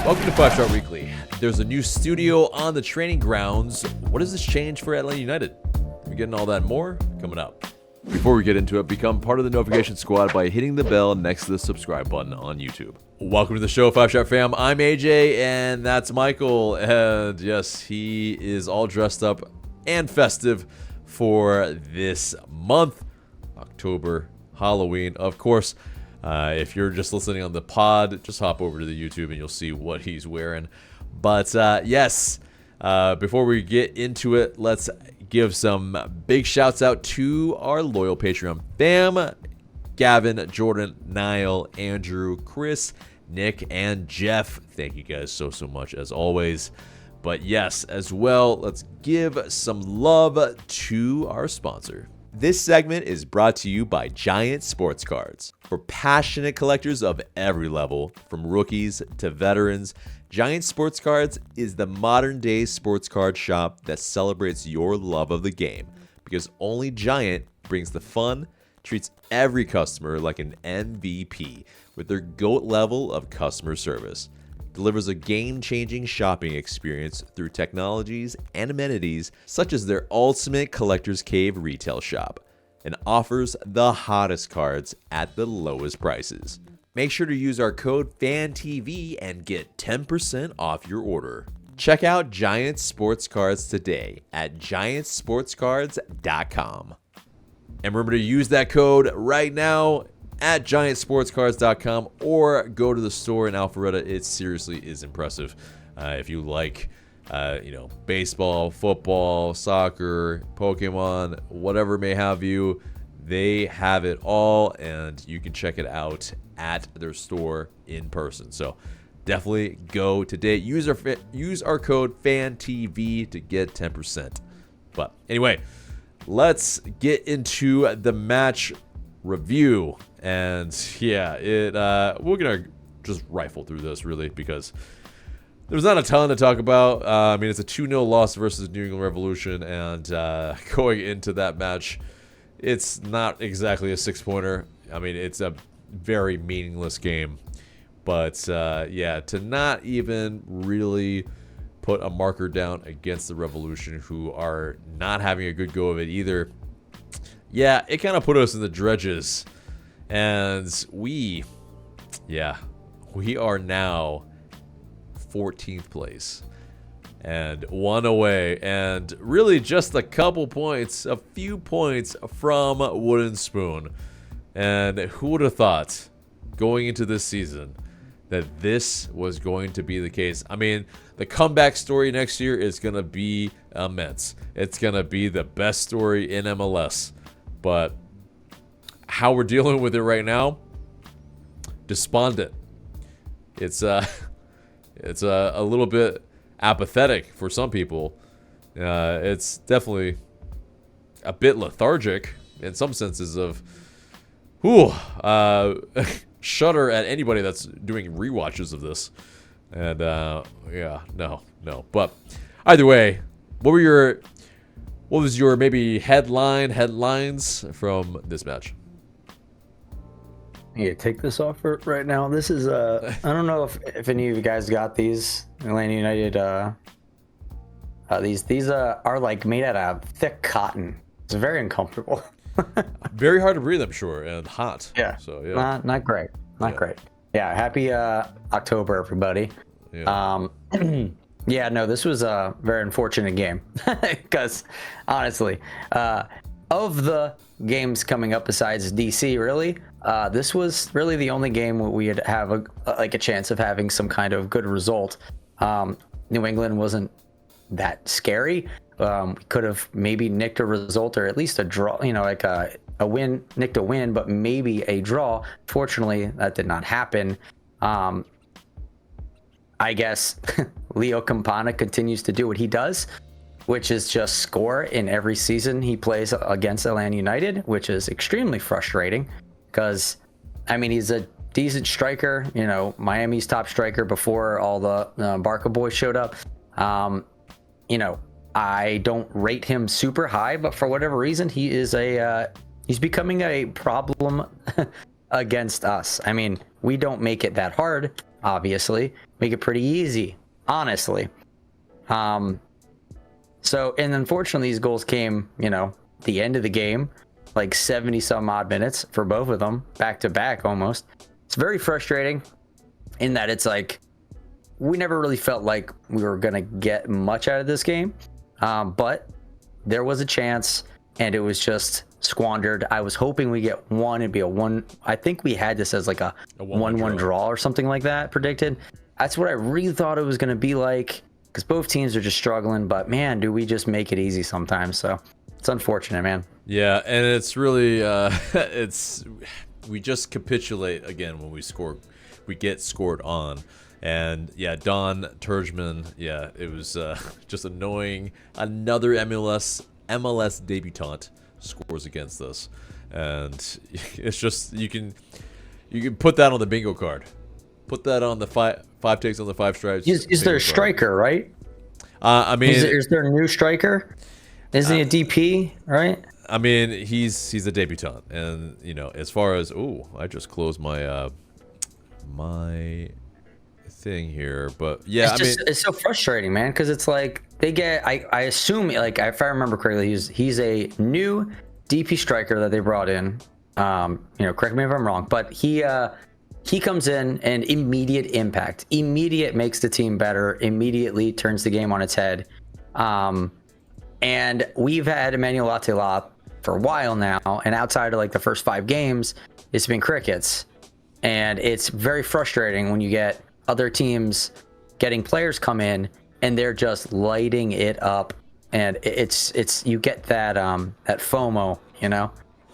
Welcome to 5 Star Weekly. There's a new studio on the training grounds. What does this change for Atl Utd? We're getting all that and more coming up. Before we get into it, become part of the notification squad by hitting the bell next to the subscribe button on YouTube. Welcome to the show, 5 Star fam. I'm AJ, and that's Michael. And yes, he is all dressed up and festive for this month, October, Halloween, of course. If you're just listening on the pod, just hop over to the YouTube and you'll see what he's wearing. But yes, before we get into it, let's give some big shouts out to our loyal Patreon fam: Gavin, Jordan, Niall, Andrew, Chris, Nick, and Jeff. Thank you guys so much as always. But yes, as well, let's give some love to our sponsor. This segment is brought to you by Giant Sports Cards. For passionate collectors of every level, from rookies to veterans, Giant Sports Cards is the modern-day sports card shop that celebrates your love of the game, because only Giant brings the fun, treats every customer like an MVP with their GOAT level of customer service, delivers a game-changing shopping experience through technologies and amenities such as their Ultimate Collector's Cave retail shop, and offers the hottest cards at the lowest prices. Make sure to use our code FANTV and get 10% off your order. Check out Giant Sports Cards today at giantsportscards.com. And remember to use that code right now at giantsportscards.com, or go to the store in Alpharetta. It seriously is impressive. If you like, baseball, football, soccer, Pokemon, whatever may have you, they have it all, and you can check it out at their store in person. So definitely go today. Use our code FANTV to get 10%. But anyway, let's get into the match review. And yeah, we're gonna just rifle through this really, because there's not a ton to talk about. It's a 2-0 loss versus New England Revolution, and going into that match, it's not exactly a 6-pointer. It's a very meaningless game. But to not even really put a marker down against the Revolution, who are not having a good go of it either, yeah, it kind of put us in the dredges. And we are now 14th place and 1 away, and really just a few points from Wooden Spoon. And who would have thought going into this season that this was going to be the case? The comeback story next year is going to be immense. It's going to be the best story in MLS. But how we're dealing with it right now, despondent. It's a little bit apathetic for some people. It's definitely a bit lethargic in some senses of, shudder at anybody that's doing rewatches of this. And no. But either way, what was your maybe headlines from this match? Yeah, take this off right now. This is I don't know if any of you guys got these Atlanta United. These are like made out of thick cotton. It's very uncomfortable. Very hard to breathe, I'm sure, and hot. Yeah. So yeah. Not great. Great. Yeah. Happy October, everybody. Yeah. This was a very unfortunate game because honestly, of the games coming up besides DC, really, this was really the only game where we'd have a chance of having some kind of good result. New England wasn't that scary. We could have maybe nicked a result, or at least a draw, a win, nicked a win, but maybe a draw. Fortunately, that did not happen. I guess Leo Campana continues to do what he does, which is just score in every season he plays against Atlanta United, which is extremely frustrating because, he's a decent striker, Miami's top striker before all the Barca boys showed up. I don't rate him super high, but for whatever reason, he's becoming a problem against us. We don't make it that hard, obviously. make it pretty easy, honestly. So, and unfortunately, these goals came, the end of the game, like 70 some odd minutes for both of them, back to back almost. It's very frustrating in that it's like, we never really felt like we were going to get much out of this game. But there was a chance and it was just squandered. I was hoping we get one. It'd be a one. I think we had this as like a 1-1 draw or something like that predicted. That's what I really thought it was going to be like, because both teams are just struggling. But man, do we just make it easy sometimes? So it's unfortunate, man. Yeah, and it's really we just capitulate again when we get scored on. And yeah, Don Turgeman, yeah, it was just annoying. Another MLS debutant scores against us, and it's just you can put that on the bingo card. Put that on the five takes on the 5 stripes. Is there a striker, right? I mean, is there a new striker? Isn't he a DP, right? I mean, he's a debutant, and as far as I just closed my my thing here, but yeah, it's so frustrating, man, because it's like they get. I assume, like, if I remember correctly, he's a new DP striker that they brought in. Correct me if I'm wrong, but he comes in and immediate impact, makes the team better, immediately turns the game on its head. And we've had Emmanuel Atl for a while now, and outside of like the first 5 games, it's been crickets, and it's very frustrating when you get other teams getting players come in and they're just lighting it up, and it's you get that that FOMO,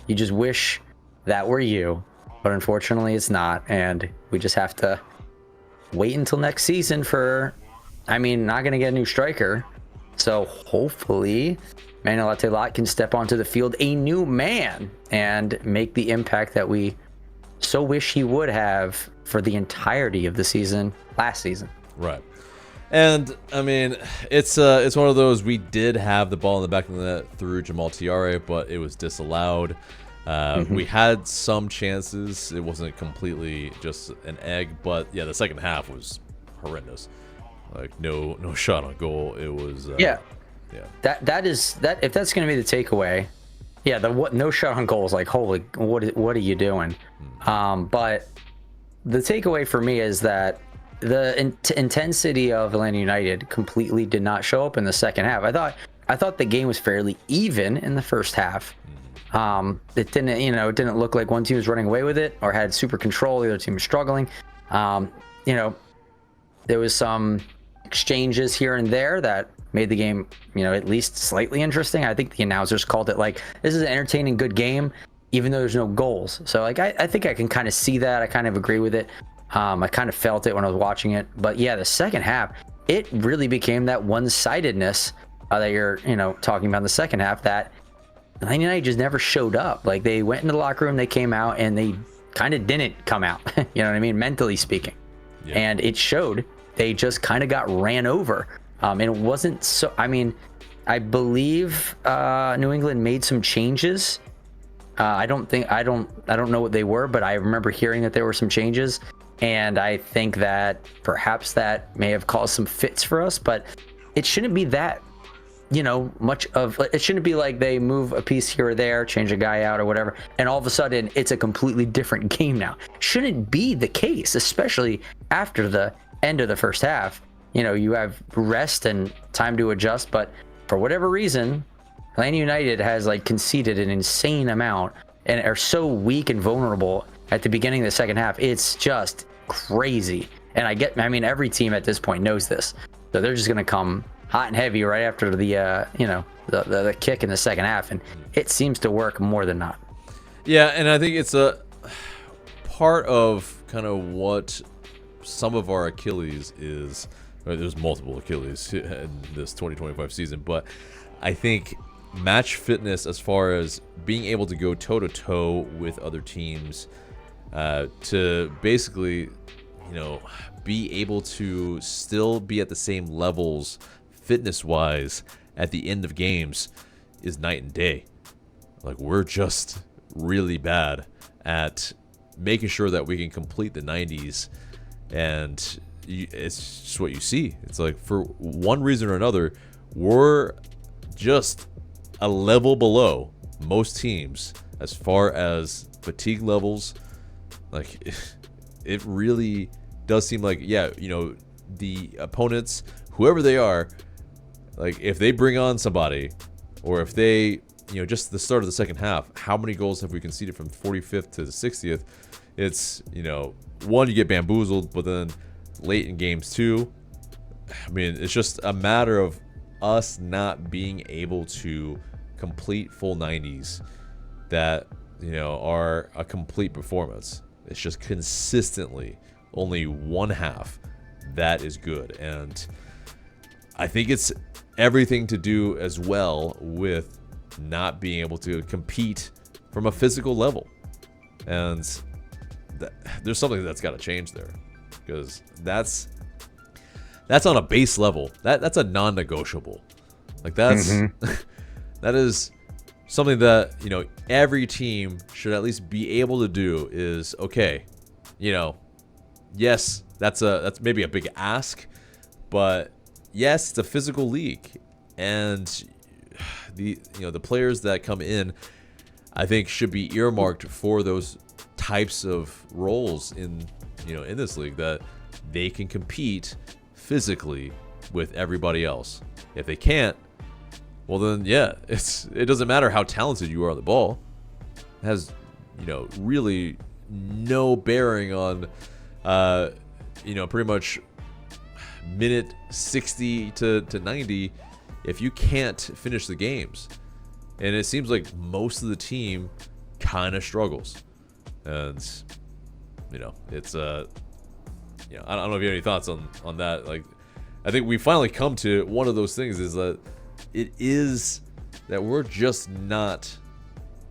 you just wish that were you, but unfortunately it's not, and we just have to wait until next season for, not gonna get a new striker, so hopefully Manuel Atl can step onto the field a new man and make the impact that we so wish he would have for the entirety of the season last season. Right. And it's one of those, we did have the ball in the back of the net through Jamal Tiare, but it was disallowed. We had some chances. It wasn't completely just an egg, but yeah, the second half was horrendous. Like no shot on goal. It was That is if that's going to be the takeaway. Yeah, no shot on goal is like, holy, what are you doing? But the takeaway for me is that the intensity of Atlanta United completely did not show up in the second half. I thought the game was fairly even in the first half. It didn't look like one team was running away with it or had super control. The other team was struggling. There was some exchanges here and there that made the game, at least slightly interesting. I think the announcers called it like, this is an entertaining, good game, even though there's no goals. So like, I think I can kind of see that. I kind of agree with it. I kind of felt it when I was watching it. But yeah, the second half, it really became that one-sidedness that you're, talking about in the second half, that Atlanta United just never showed up. Like, they went into the locker room, they came out, and they kind of didn't come out, you know what I mean? Mentally speaking. Yeah. And it showed. They just kind of got ran over. And it wasn't so, I believe New England made some changes. I don't know what they were, but I remember hearing that there were some changes. And I think that perhaps that may have caused some fits for us, but it shouldn't be that, much of, it shouldn't be like they move a piece here or there, change a guy out or whatever, and all of a sudden it's a completely different game now. Shouldn't be the case, especially after the end of the first half. You have rest and time to adjust, but for whatever reason, Atlanta United has like conceded an insane amount and are so weak and vulnerable at the beginning of the second half. It's just crazy. And every team at this point knows this. So they're just going to come hot and heavy right after the kick in the second half. And it seems to work more than not. Yeah, and I think it's a part of kind of what some of our Achilles is. There's multiple Achilles in this 2025 season, but I think match fitness, as far as being able to go toe-to-toe with other teams, to basically, be able to still be at the same levels fitness-wise at the end of games, is night and day. Like, we're just really bad at making sure that we can complete the 90s and it's just what you see. It's like, for one reason or another, we're just a level below most teams as far as fatigue levels. Like, it really does seem like, the opponents, whoever they are, like, if they bring on somebody, or if they, just the start of the second half, how many goals have we conceded from 45th to the 60th? It's, one, you get bamboozled, but then late in games too, I mean, it's just a matter of us not being able to complete full 90s that, are a complete performance. It's just consistently only one half that is good. And I think it's everything to do as well with not being able to compete from a physical level. And there's something that's got to change there, because that's on a base level. That's a non-negotiable. Like, that's that is something that, every team should at least be able to do. Is, okay, yes, that's maybe a big ask, but yes, it's a physical league, and the players that come in, I think, should be earmarked for those types of roles in this league, that they can compete physically with everybody else. If they can't, well then, it doesn't matter how talented you are on the ball. It has, really no bearing on, pretty much minute 60 to 90 if you can't finish the games. And it seems like most of the team kind of struggles. And, it's, I don't know if you have any thoughts on that. Like, I think we finally come to one of those things, is that it is that we're just not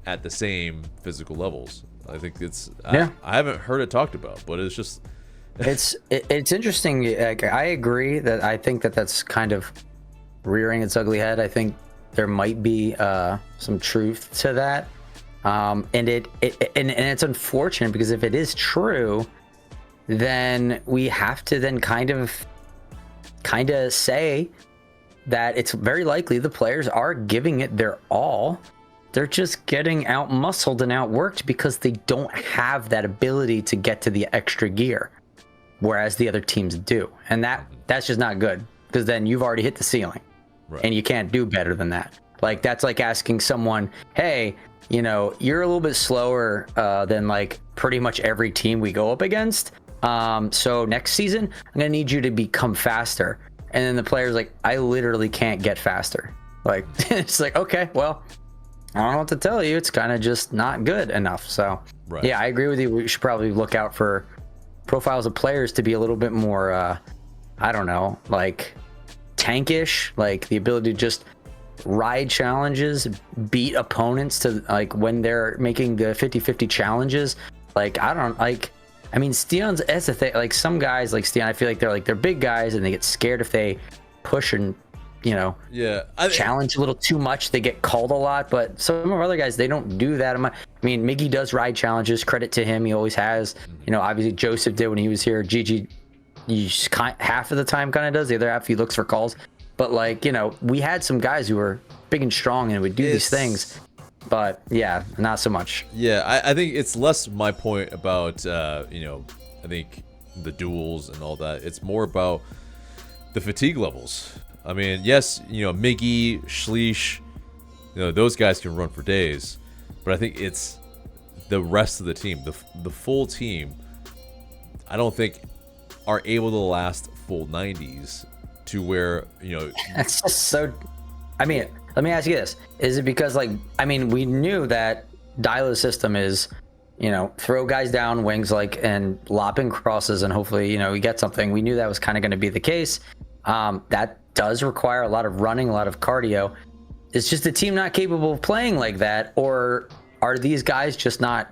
at the same physical levels. I think it's, I haven't heard it talked about, but it's just, it's interesting. Like, I agree that I think that's kind of rearing its ugly head. I think there might be some truth to that. And it's unfortunate, because if it is true, then we have to then kind of say that it's very likely the players are giving it their all. They're just getting out muscled and outworked because they don't have that ability to get to the extra gear, whereas the other teams do. And that's just not good, because then you've already hit the ceiling, right, and you can't do better than that. Like, that's like asking someone, hey, you're a little bit slower than like pretty much every team we go up against. So next season, I'm going to need you to become faster. And then the player's like, I literally can't get faster. Like, it's like, okay, well, I don't know what to tell you. It's kind of just not good enough. So, right. Yeah, I agree with you. We should probably look out for profiles of players to be a little bit more, I don't know, like tankish, like the ability to just ride challenges, beat opponents to, like, when they're making the 50-50 challenges. Like, I mean, Steon's, that's the thing. Like, some guys like Steon, I feel like they're big guys and they get scared if they push and, challenge a little too much. They get called a lot. But some of our other guys, they don't do that. I mean, Miggy does ride challenges. Credit to him. He always has. Obviously Joseph did when he was here. Gigi, half of the time kind of does. The other half he looks for calls. But, like, we had some guys who were big and strong and would do these things. But, yeah, not so much. Yeah, I think it's less my point about, I think the duels and all that. It's more about the fatigue levels. I mean, yes, Miggy, Schleich, those guys can run for days. But I think it's the rest of the team, the full team, I don't think are able to last full 90s to where, That's just so... I mean, let me ask you this. Is it because, like, I mean, we knew that Dyla's system is, throw guys down wings, like, and lopping crosses, and hopefully, we get something. We knew that was kind of going to be the case. That does require a lot of running, a lot of cardio. Is just the team not capable of playing like that, or are these guys just not,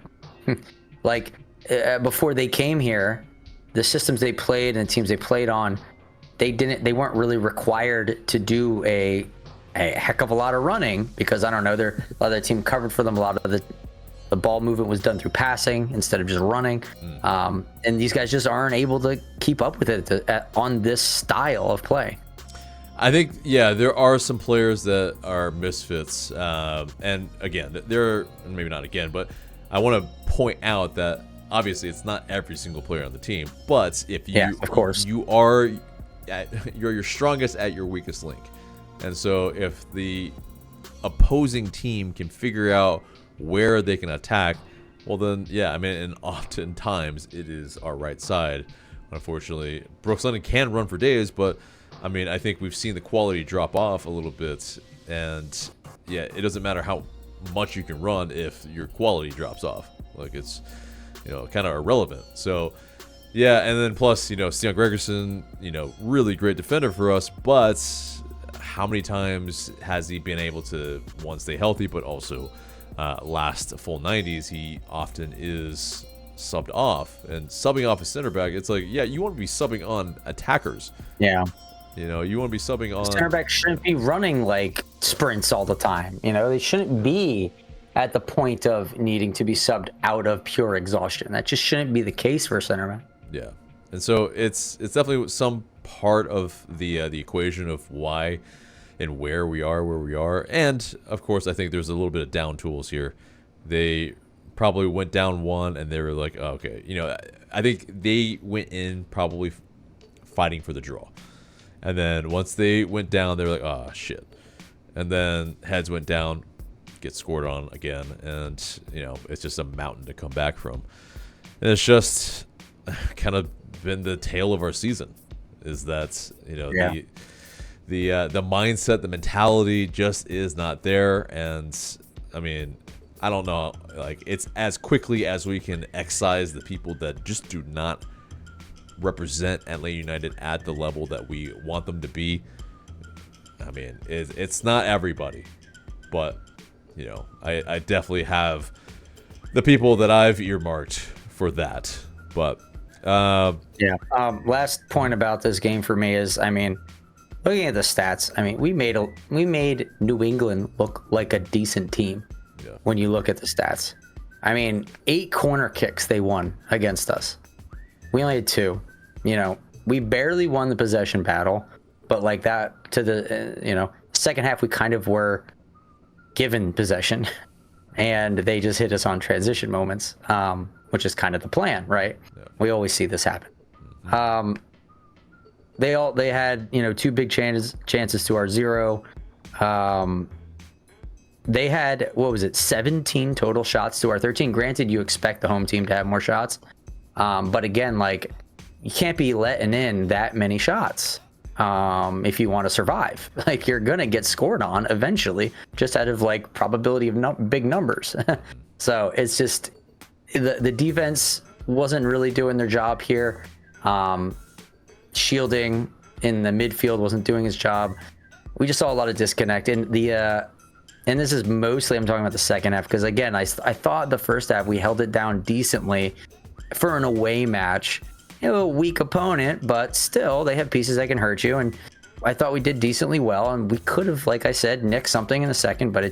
like, before they came here, the systems they played and the teams they played on, they weren't really required to do a heck of a lot of running, because I don't know, a lot of the team covered for them a lot of the The ball movement was done through passing instead of just running. And these guys just aren't able to keep up with it on this style of play. I think, yeah, there are some players that are misfits. And again, maybe not again, but I want to point out that obviously it's not every single player on the team. But if you, of course, you're your strongest at your weakest link. And so if the opposing team can figure out where they can attack, well then, yeah, I mean, and oftentimes it is our right side. Unfortunately, Brooks Lennon can run for days, but I mean, I think we've seen the quality drop off a little bit, and yeah, it doesn't matter how much you can run if your quality drops off. Like, it's, kind of irrelevant. So yeah, and then plus, Stian Gregerson, really great defender for us, but how many times has he been able to, one, stay healthy, but also last full 90s? He often is subbed off, and subbing off a center back, it's like, yeah, you want to be subbing on attackers. Yeah. You want to be subbing on... Center back shouldn't be running like sprints all the time. They shouldn't be at the point of needing to be subbed out of pure exhaustion. That just shouldn't be the case for a center back. Yeah. And so it's definitely some part of the equation of why and where we are. And of course, I think there's a little bit of down tools here. They probably went down one and they were like, oh, okay. I think they went in probably fighting for the draw. And then once they went down, they were like, oh, shit. And then heads went down, get scored on again. And, it's just a mountain to come back from. And it's just kind of been the tale of our season, is that, the mindset, the mentality just is not there. And, I mean, I don't know. Like, it's as quickly as we can excise the people that just do not represent Atlanta United at the level that we want them to be. I mean, it's not everybody, but I definitely have the people that I've earmarked for that. But last point about this game for me is, I mean, looking at the stats, I mean, we made New England look like a decent team. When you look at the stats, I mean, 8 corner kicks they won against us. We only had 2. We barely won the possession battle, but like that to the second half, we kind of were given possession, and they just hit us on transition moments, which is kind of the plan, right? Yeah. We always see this happen. They had 2 big chances to our 0. They had, 17 total shots to our 13. Granted, you expect the home team to have more shots, but again, like, you can't be letting in that many shots if you want to survive. Like, you're gonna get scored on eventually, just out of like probability of big numbers. So it's just the defense wasn't really doing their job here. Shielding in the midfield wasn't doing his job. We just saw a lot of disconnect, and and this is mostly, I'm talking about the second half, because again, I thought the first half we held it down decently for an away match. A weak opponent, but still, they have pieces that can hurt you. And I thought we did decently well, and we could have, like I said, nicked something in the second, but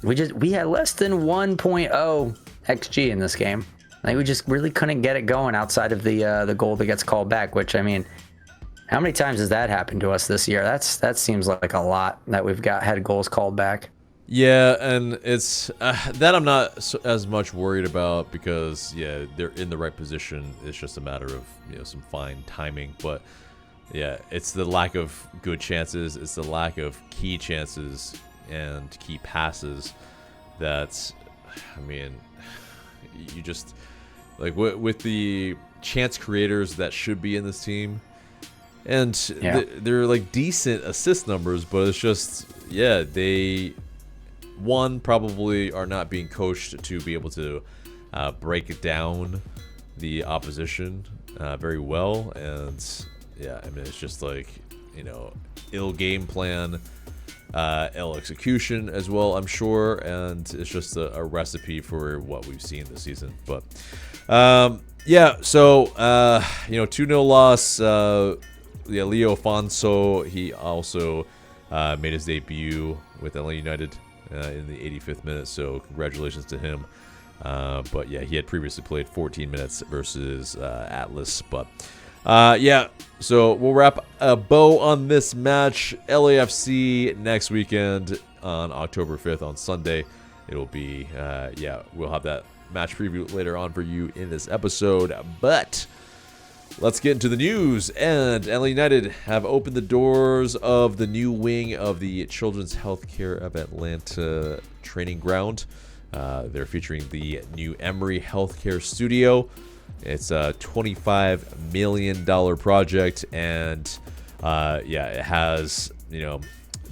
we had less than 1.0 XG in this game. Like, we just really couldn't get it going outside of the goal that gets called back, which, I mean, how many times has that happened to us this year? That seems like a lot that we've had goals called back. Yeah, and it's that I'm not as much worried about, because yeah, they're in the right position. It's just a matter of some fine timing. But yeah, it's the lack of good chances. It's the lack of key chances and key passes that, I mean, you just like with the chance creators that should be in this team, and they're like decent assist numbers, but it's just they. One, probably are not being coached to be able to break down the opposition very well. And yeah, I mean, it's just like, ill game plan, ill execution as well, I'm sure. And it's just a recipe for what we've seen this season. But yeah, so, 2-0 loss. Leo Afonso, he also made his debut with LA United. in the 85th minute. So congratulations to him. But yeah, he had previously played 14 minutes versus Atlas. But yeah, so we'll wrap a bow on this match. LAFC next weekend on October 5th on Sunday. It'll be, yeah, we'll have that match preview later on for you in this episode. But let's get into the news. And Atl United have opened the doors of the new wing of the Children's Healthcare of Atlanta training ground. They're featuring the new Emory Healthcare Studio. It's a $25 million project, and yeah, it has, you know,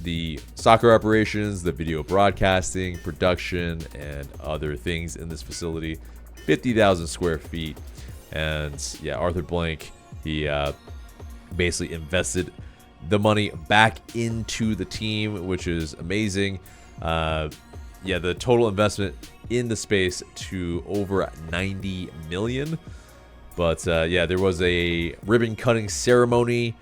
the soccer operations, the video broadcasting, production, and other things in this facility. 50,000 square feet. And yeah, Arthur Blank, he basically invested the money back into the team, which is amazing. Yeah, the total investment in the space to over $90 million. But yeah, there was a ribbon cutting ceremony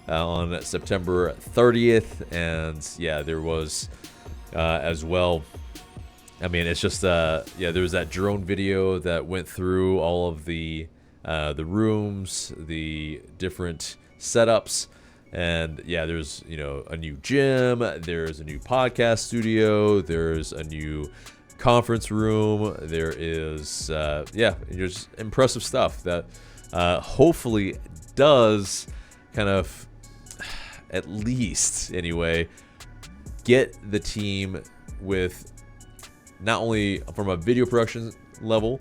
on September 30th, and yeah, there was as well. I mean, it's just yeah, there was that drone video that went through all of the rooms, the different setups, and yeah, there's, you know, a new gym, there's a new podcast studio, there's a new conference room, there is yeah, just impressive stuff that hopefully does kind of, at least anyway, get the team with not only from a video production level,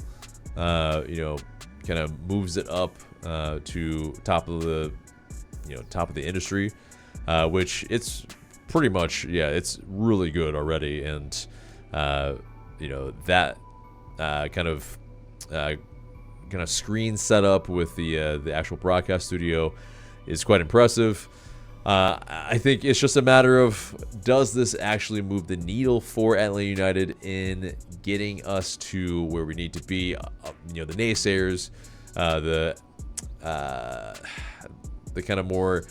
you know, kind of moves it up to top of the, you know, top of the industry, which it's pretty much, yeah, it's really good already. And you know, that kind of screen setup with the actual broadcast studio is quite impressive. I think it's just a matter of, does this actually move the needle for Atl United in getting us to where we need to be? You know, the naysayers, the kind of more,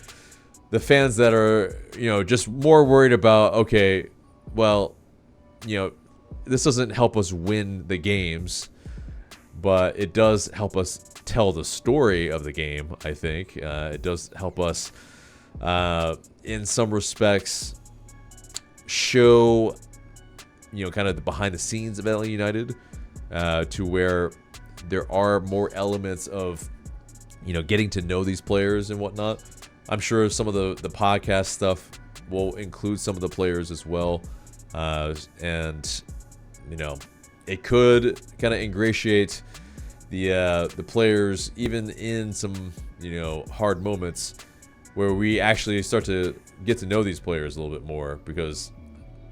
the fans that are, you know, just more worried about, okay, well, you know, this doesn't help us win the games, but it does help us tell the story of the game, I think. It does help us, in some respects, show, you know, kind of the behind the scenes of Atl United, to where there are more elements of, you know, getting to know these players and whatnot. I'm sure some of the podcast stuff will include some of the players as well, and you know, it could kind of ingratiate the players even in some, you know, hard moments, where we actually start to get to know these players a little bit more, because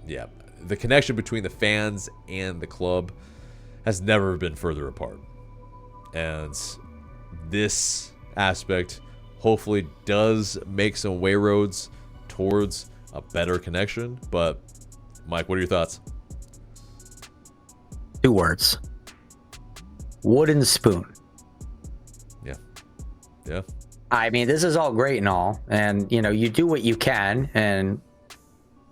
yeah, the connection between the fans and the club has never been further apart. And this aspect hopefully does make some way roads towards a better connection. But Mike, what are your thoughts? 2 words: wooden spoon. Yeah. I mean, this is all great and all, and you know, you do what you can, and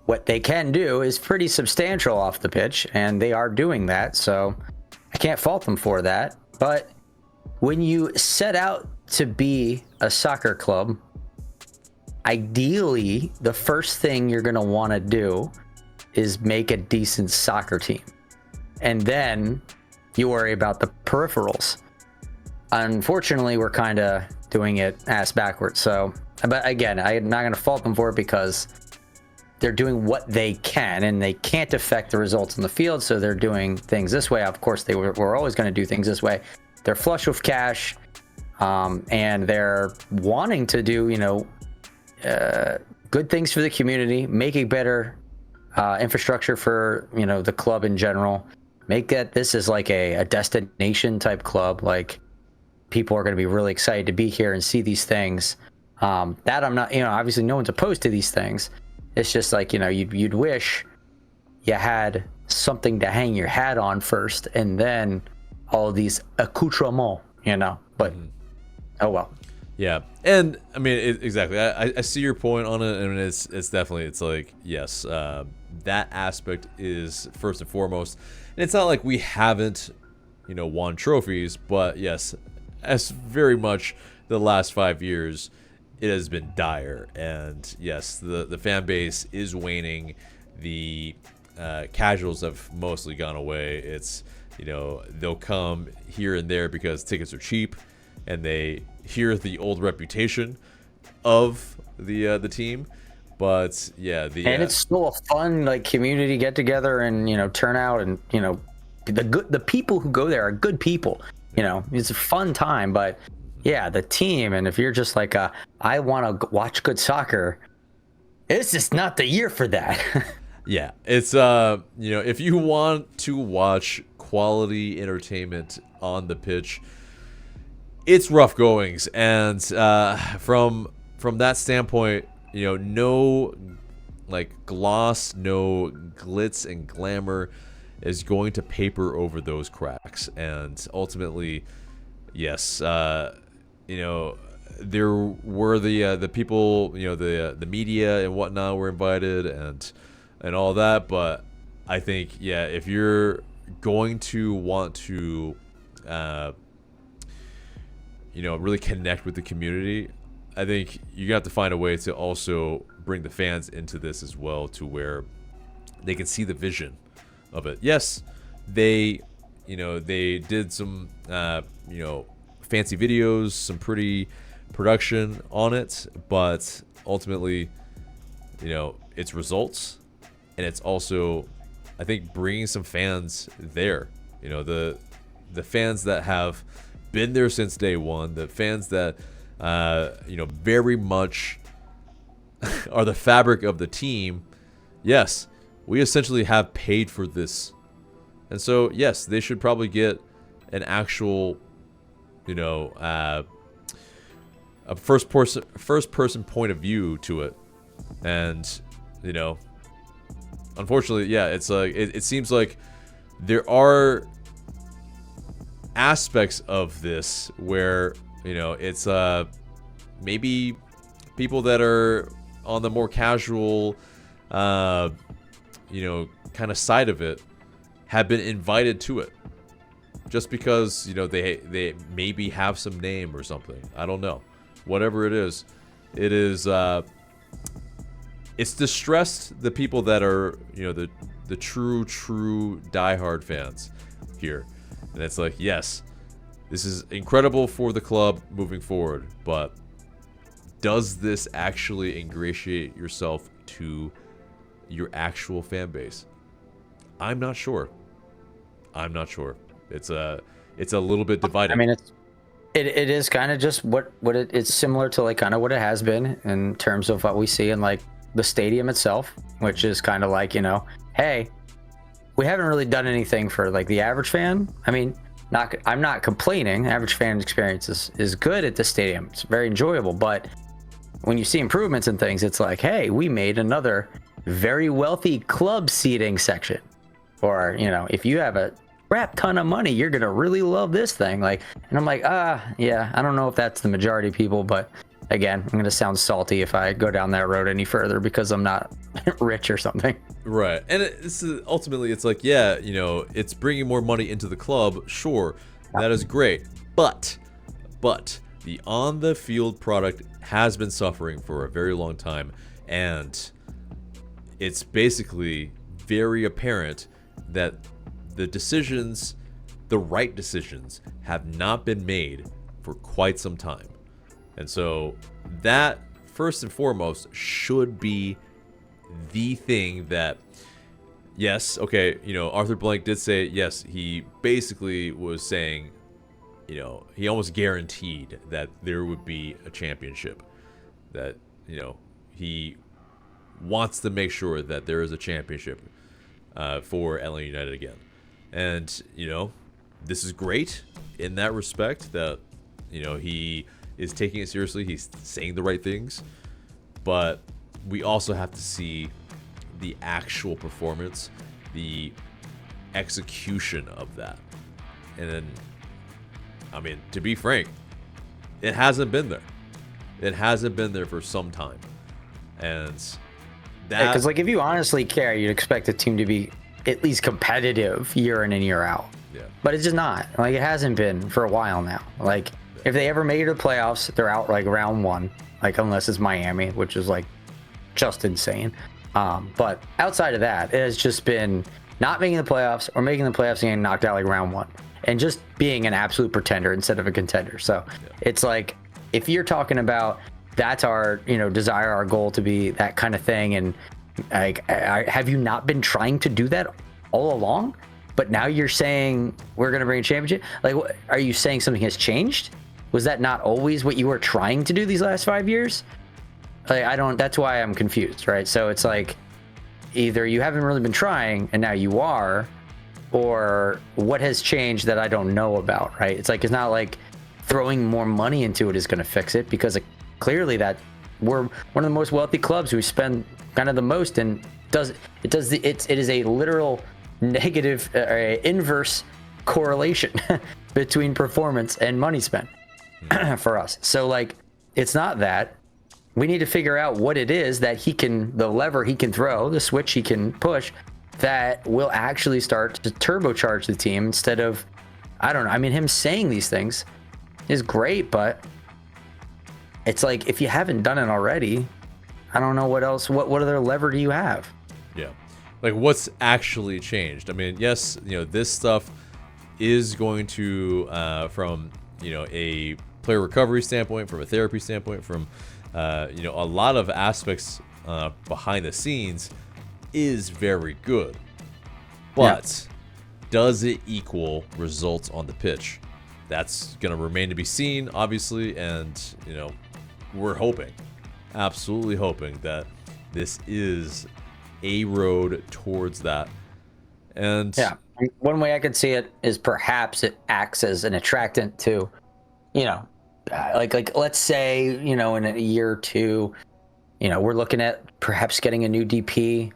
what they can do is pretty substantial off the pitch, and they are doing that, so I can't fault them for that. But when you set out to be a soccer club, ideally, the first thing you're going to want to do is make a decent soccer team, and then you worry about the peripherals. Unfortunately, we're kind of doing it ass backwards. So, but again, I'm not going to fault them for it, because they're doing what they can, and they can't affect the results on the field, so they're doing things this way. Of course, they were always going to do things this way. They're flush with cash, and they're wanting to do, you know, good things for the community, make a better infrastructure for, you know, the club in general. Make that this is like a destination type club. Like, people are going to be really excited to be here and see these things. That I'm not, you know, obviously no one's opposed to these things. It's just like, you know, you'd wish you had something to hang your hat on first, and then all of these accoutrements, you know. But oh well. Yeah, and I mean exactly. I see your point on it, and it's definitely, it's like, yes, that aspect is first and foremost, and it's not like we haven't, won trophies, but yes, as very much the last 5 years, it has been dire, and yes, the fan base is waning. The casuals have mostly gone away. It's they'll come here and there because tickets are cheap, and they hear the old reputation of the team, but yeah, and it's still a fun like community get together, and turnout, and the people who go there are good people. It's a fun time, but yeah, the team, and if you're just like I want to watch good soccer, it's just not the year for that. Yeah, it's if you want to watch quality entertainment on the pitch, it's rough goings, and from that standpoint, no like gloss, no glitz and glamour is going to paper over those cracks, and ultimately, yes, there were the people, the media and whatnot were invited, and all that, but I think, yeah, if you're going to want to really connect with the community, I think you have to find a way to also bring the fans into this as well, to where they can see the vision of it. Yes, they did some fancy videos, some pretty production on it, but ultimately, it's results, and it's also, I think, bringing some fans there. The fans that have been there since day one, the fans that very much are the fabric of the team. Yes, we essentially have paid for this, and so yes, they should probably get an actual a first person point of view to it. And unfortunately, yeah, it's like it seems like there are aspects of this where it's maybe people that are on the more casual kind of side of it have been invited to it just because they maybe have some name or something. I don't know. Whatever it is it's distressed the people that are the true diehard fans here. And it's like, yes, this is incredible for the club moving forward, but does this actually ingratiate yourself to your actual fan base? I'm not sure. It's a little bit divided. I mean, it is kind of just what it's similar to like kind of what it has been in terms of what we see in like the stadium itself, which is kind of like, hey, we haven't really done anything for like the average fan. I mean, I'm not complaining. Average fan experience is good at the stadium. It's very enjoyable, but when you see improvements and things, it's like, hey, we made another very wealthy club seating section. Or, if you have a crap ton of money, you're going to really love this thing. Like, and I'm like, yeah, I don't know if that's the majority of people, but again, I'm going to sound salty if I go down that road any further because I'm not rich or something. Right. And ultimately, it's like, yeah, it's bringing more money into the club. Sure, that is great. But the on-the-field product has been suffering for a very long time. And it's basically very apparent that the right decisions have not been made for quite some time. And so that, first and foremost, should be the thing that, yes, okay, Arthur Blank did say, yes, he basically was saying, he almost guaranteed that there would be a championship, that, he wants to make sure that there is a championship for LA United again. And, this is great in that respect, that, he is taking it seriously. He's saying the right things, but we also have to see the actual performance, the execution of that. And then, I mean, to be frank, it hasn't been there. It hasn't been there for some time, and that Because like if you honestly care, you'd expect the team to be at least competitive year in and year out. yeah, But it's just not. Like it hasn't been for a while now. Like if they ever make it to the playoffs, they're out like round one. Like unless it's Miami, which is like just insane. But outside of that, it has just been not making the playoffs or making the playoffs and getting knocked out like round one, and just being an absolute pretender instead of a contender. So it's like if you're talking about that's our desire, our goal to be that kind of thing, and like have you not been trying to do that all along? But now you're saying we're going to bring a championship. Like, are you saying something has changed? Was that not always what you were trying to do these last 5 years? Like, I don't. That's why I'm confused, right? So it's like either you haven't really been trying and now you are, or what has changed that I don't know about, right? It's like it's not like throwing more money into it is going to fix it, because clearly that we're one of the most wealthy clubs. We spend kind of the most, and it is a literal negative inverse correlation between performance and money spent for us. So like it's not that. We need to figure out what it is that the lever he can throw, the switch he can push, that will actually start to turbocharge the team instead of, I don't know. I mean, him saying these things is great, but it's like, if you haven't done it already, I don't know what else, what other lever do you have? yeah. Like what's actually changed? I mean, yes, this stuff is going to, from, a player recovery standpoint, from a therapy standpoint, from, a lot of aspects behind the scenes is very good. But does it equal results on the pitch? That's going to remain to be seen, obviously. And, we're hoping, absolutely hoping that this is a road towards that. And one way I could see it is perhaps it acts as an attractant to, like let's say, in a year or two, we're looking at perhaps getting a new DP,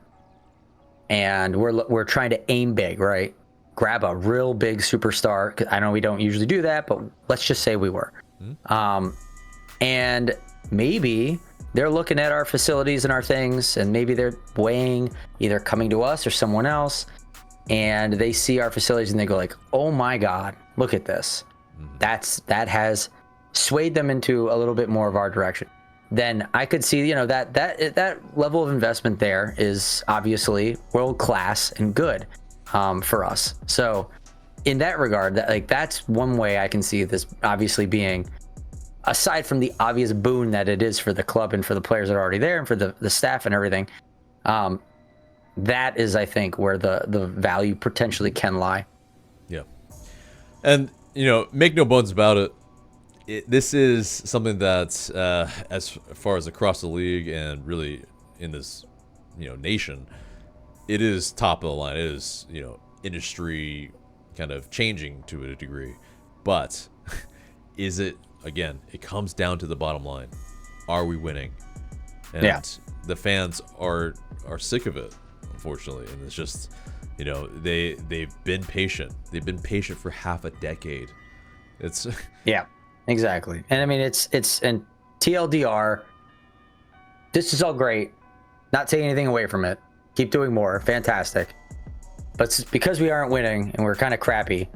and we're trying to aim big, right? Grab a real big superstar. 'Cause I know we don't usually do that, but let's just say we were. And maybe they're looking at our facilities and our things, and maybe they're weighing either coming to us or someone else, and they see our facilities and they go like, oh my God, look at this. That has swayed them into a little bit more of our direction. Then I could see, that level of investment there is obviously world class and good for us. So in that regard, that's one way I can see this obviously being, aside from the obvious boon that it is for the club and for the players that are already there and for the staff and everything. That is, I think, where the value potentially can lie. Yeah. And, make no bones about it. This is something that, as far as across the league and really in this, nation, it is top of the line. It is, industry kind of changing to a degree. But is it, again, it comes down to the bottom line. Are we winning? And the fans are sick of it, unfortunately. And it's just, they've been patient. They've been patient for half a decade. It's yeah. Exactly. And I mean, it's and TLDR, this is all great. Not taking anything away from it. Keep doing more. Fantastic. But because we aren't winning and we're kind of crappy,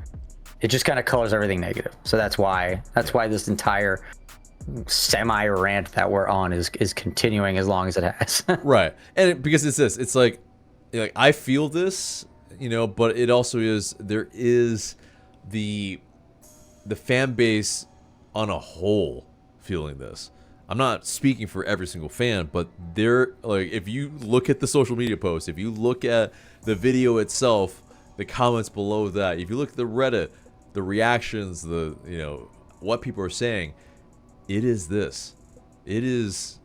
it just kind of colors everything negative. So that's why this entire semi rant that we're on is continuing as long as it has. Right. And because it's this, it's like I feel this, but it also there is the fan base on a whole feeling this. I'm not speaking for every single fan, but if you look at the social media posts, if you look at the video itself, the comments below that, if you look at the Reddit, the reactions, what people are saying, it is this. It is,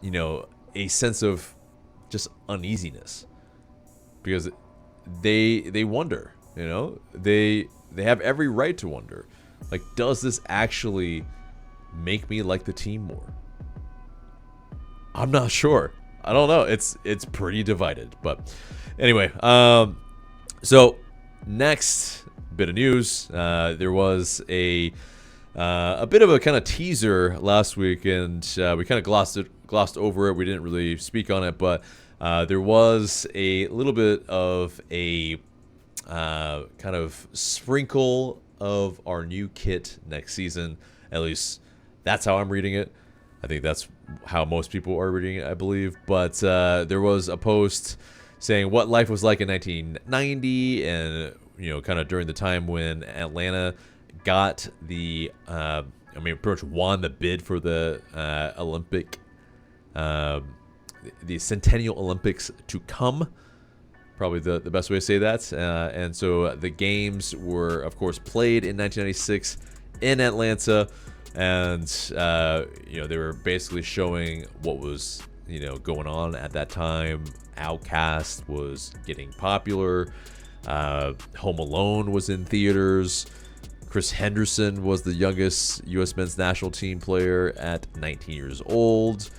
a sense of just uneasiness, because they wonder, they have every right to wonder. Like, does this actually make me like the team more? I'm not sure. I don't know. It's pretty divided. But anyway, so next bit of news, there was a a bit of a kind of teaser last week, and we kind of glossed over it. We didn't really speak on it, but there was a little bit of a kind of sprinkle of our new kit next season. At least that's how I'm reading it. I think that's how most people are reading it, I believe. But there was a post saying what life was like in 1990, and kind of during the time when Atlanta got the, pretty much won the bid for the Olympic, the Centennial Olympics to come. Probably the best way to say that. And so the games were, of course, played in 1996 in Atlanta, and they were basically showing what was going on at that time. Outkast was getting popular. Home Alone was in theaters. Chris Henderson was the youngest U.S. men's national team player at 19 years old.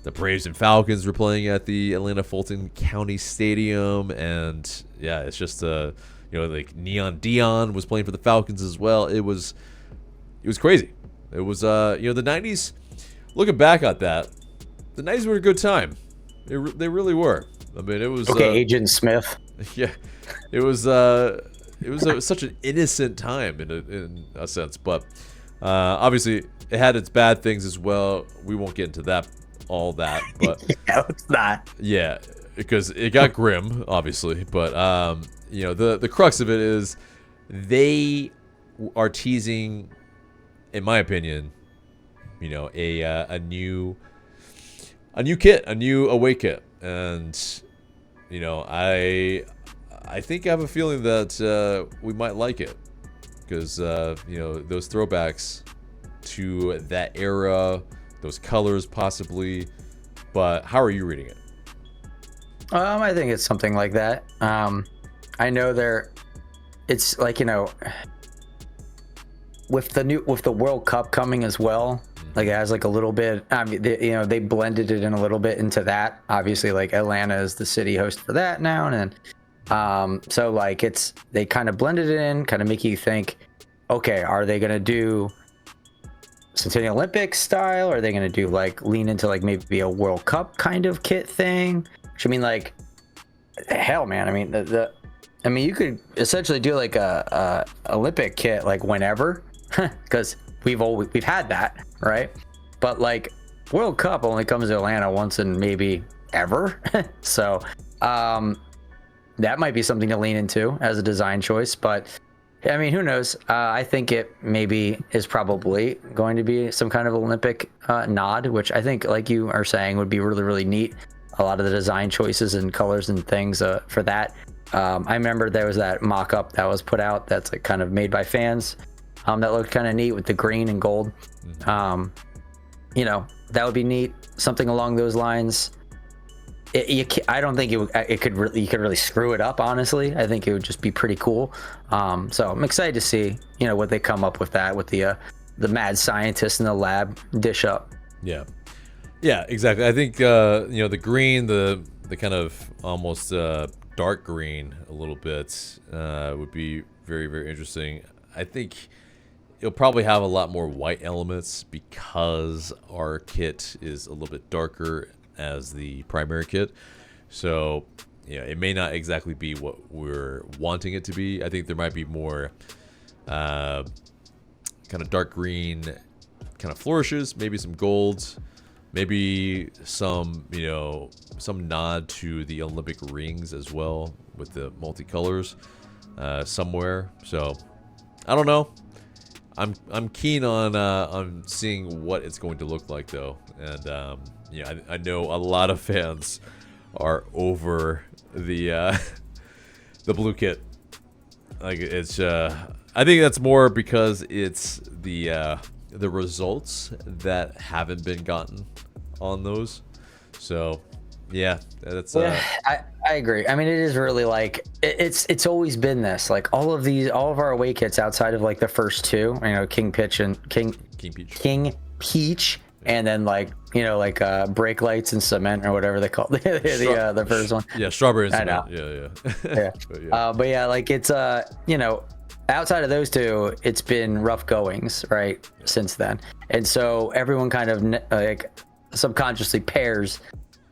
The Braves and Falcons were playing at the Atlanta Fulton County Stadium, and yeah, it's just like Neon Dion was playing for the Falcons as well. It was crazy. It was the 90s. Looking back at that, the 90s were a good time. They really were. I mean, it was Agent Smith. Yeah, it was such an innocent time in a sense, but obviously it had its bad things as well. We won't get into all that, but yeah, it's not. Yeah, because it got grim, obviously, but the crux of it is they are teasing, in my opinion, a new kit, a new away kit, and I think I have a feeling that we might like it, because those throwbacks to that era, those colors possibly. But how are you reading it? I think it's something like that. I know it's like, with the World Cup coming as well, like it has like a little bit, they blended it in a little bit into that. Obviously, like Atlanta is the city host for that now, and so like they kind of blended it in, kind of make you think, okay, are they gonna do Centennial Olympics style? Or are they gonna do like lean into like maybe a World Cup kind of kit thing? Which I mean, like, hell, man. I mean, you could essentially do like a Olympic kit like whenever, because we've had that, right? But like World Cup only comes to Atlanta once in maybe ever, so that might be something to lean into as a design choice. But I mean, who knows? I think it maybe is probably going to be some kind of Olympic nod, which I think, like you are saying, would be really, really neat. A lot of the design choices and colors and things for that. I remember there was that mock-up that was put out that's like kind of made by fans that looked kind of neat with the green and gold. That would be neat. Something along those lines. I don't think you could really screw it up, honestly. I think it would just be pretty cool. So I'm excited to see what they come up with that, with the mad scientist in the lab dish up. Yeah, exactly. I think the green, the kind of almost dark green a little bit would be very, very interesting. I think it'll probably have a lot more white elements because our kit is a little bit darker as the primary kit, so it may not exactly be what we're wanting it to be. I think there might be more kind of dark green kind of flourishes, maybe some golds, maybe some some nod to the Olympic rings as well with the multicolors somewhere. So I don't know. I'm keen on seeing what it's going to look like though, and I know a lot of fans are over the blue kit. Like it's I think that's more because it's the results that haven't been gotten on those. So yeah, that's I agree. I mean, it is really like it's always been this, like all of our away kits outside of like the first two, King Peach, and then like brake lights and cement or whatever they call the first one. Yeah, strawberry and cement. I know. Yeah. Yeah. But yeah, like it's outside of those two, it's been rough goings, right, since then. And so everyone kind of like subconsciously pairs,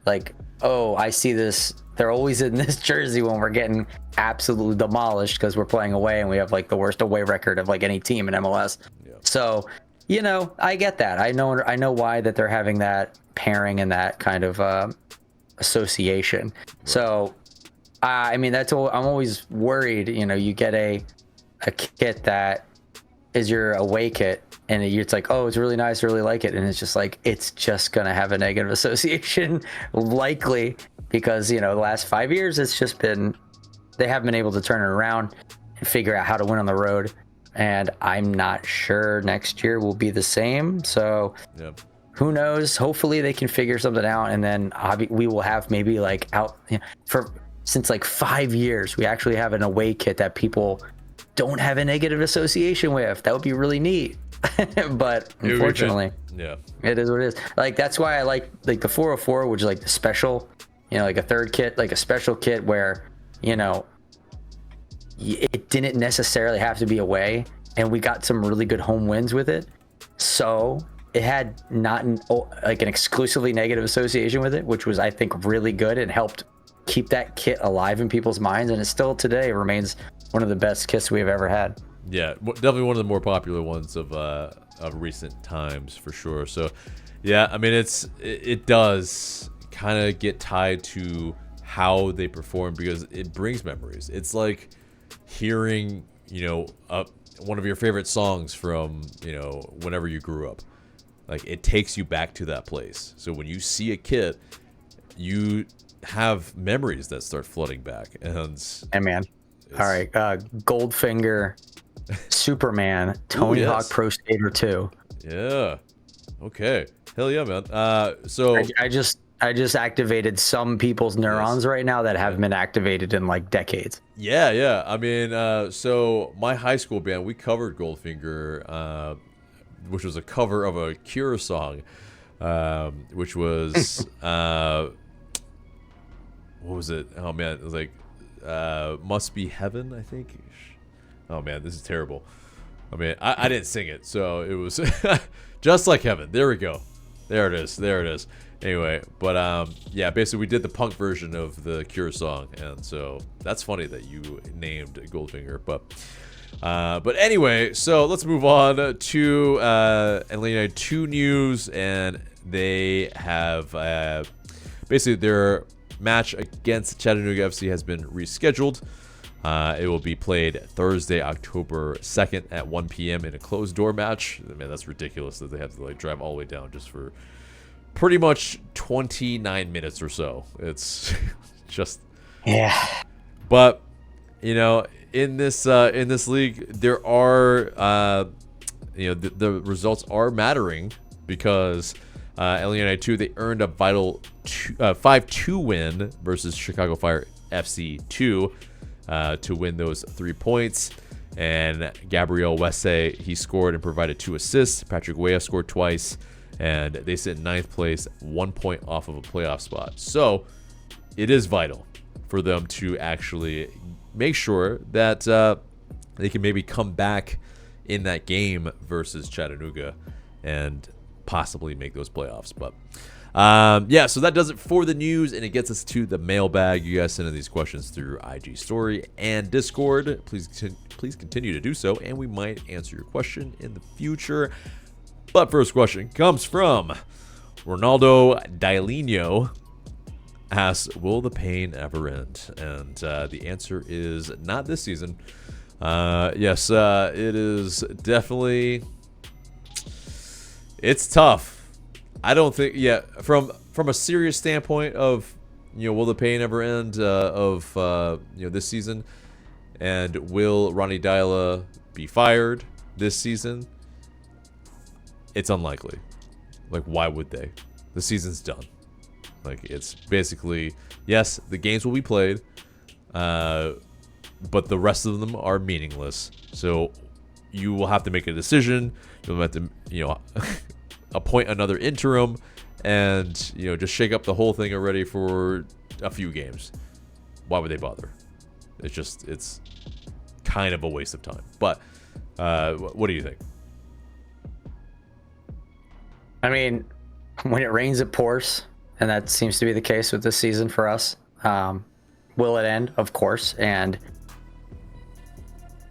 like, oh, I see this. They're always in this jersey when we're getting absolutely demolished because we're playing away and we have like the worst away record of like any team in MLS. Yeah. So, you know, I get that. I know why that they're having that pairing and that kind of association. Right. So, I mean, I'm always worried. You know, you get a kit that is your away kit, and it's like, oh, it's really nice, I really like it, and it's just like, it's just gonna have a negative association, likely, because, you know, the last 5 years, it's just been, they haven't been able to turn it around and figure out how to win on the road, and I'm not sure next year will be the same. So yep. Who knows? Hopefully they can figure something out, and then we will have maybe like since like 5 years, we actually have an away kit that people don't have a negative association with. That would be really neat. But unfortunately, yeah, it is what it is. Like, that's why I like the 404, which is like the special, you know, like a third kit, like a special kit where, you know, it didn't necessarily have to be away, and we got some really good home wins with it. So it had not like an exclusively negative association with it, which was, I think, really good and helped keep that kit alive in people's minds. And it still today remains one of the best kits we've ever had. Yeah, definitely one of the more popular ones of recent times, for sure. So, yeah, I mean, it does kind of get tied to how they perform, because it brings memories. It's like hearing, you know, one of your favorite songs from, you know, whenever you grew up. Like, it takes you back to that place. So when you see a kit, you have memories that start flooding back. And man, all right, Goldfinger, Superman, Tony Hawk Pro Skater 2. Yeah. Okay. Hell yeah, man. So I just activated some people's neurons right now that haven't been activated in like decades. Yeah. I mean, so my high school band, we covered Goldfinger, which was a cover of a Cure song, which was what was it? Oh man, it was like Must Be Heaven, I think. Oh man, this is terrible. I mean, I didn't sing it, so it was Just Like Heaven. There we go. There it is. Anyway, but yeah, basically we did the punk version of the Cure song, and so that's funny that you named Goldfinger. But anyway, so let's move on to Atlanta United 2 news, and they have basically their match against Chattanooga FC has been rescheduled. It will be played Thursday, October 2nd at 1 p.m. in a closed-door match. Man, that's ridiculous that they have to like drive all the way down just for pretty much 29 minutes or so. It's just, yeah. But you know, in this league, there are you know, the results are mattering, because Atlanta United 2, they earned a vital 5-2 win versus Chicago Fire FC 2 to win those 3 points. And Gabriel Wesse, he scored and provided 2 assists. Patrick Weah scored twice, and they sit in 9th place, 1 point off of a playoff spot. So it is vital for them to actually make sure that they can maybe come back in that game versus Chattanooga and possibly make those playoffs. But yeah, so that does it for the news, and it gets us to the mailbag. You guys send in these questions through IG story and Discord. Please continue to do so, and we might answer your question in the future. But first question comes from Ronaldo Dailino. Asks, will the pain ever end? And the answer is not this season. Yes, it is definitely. It's tough. I don't think. Yeah, from a serious standpoint of, you know, will the pain ever end of you know, this season, and will Ronnie Deila be fired this season? It's unlikely. Like, why would they? The season's done. Like, it's basically, yes, the games will be played, but the rest of them are meaningless. So you will have to make a decision. You'll have to, you know, appoint another interim, and, you know, just shake up the whole thing already for a few games. Why would they bother? It's kind of a waste of time. But what do you think? I mean, when it rains, it pours, and that seems to be the case with this season for us. Will it end? Of course. And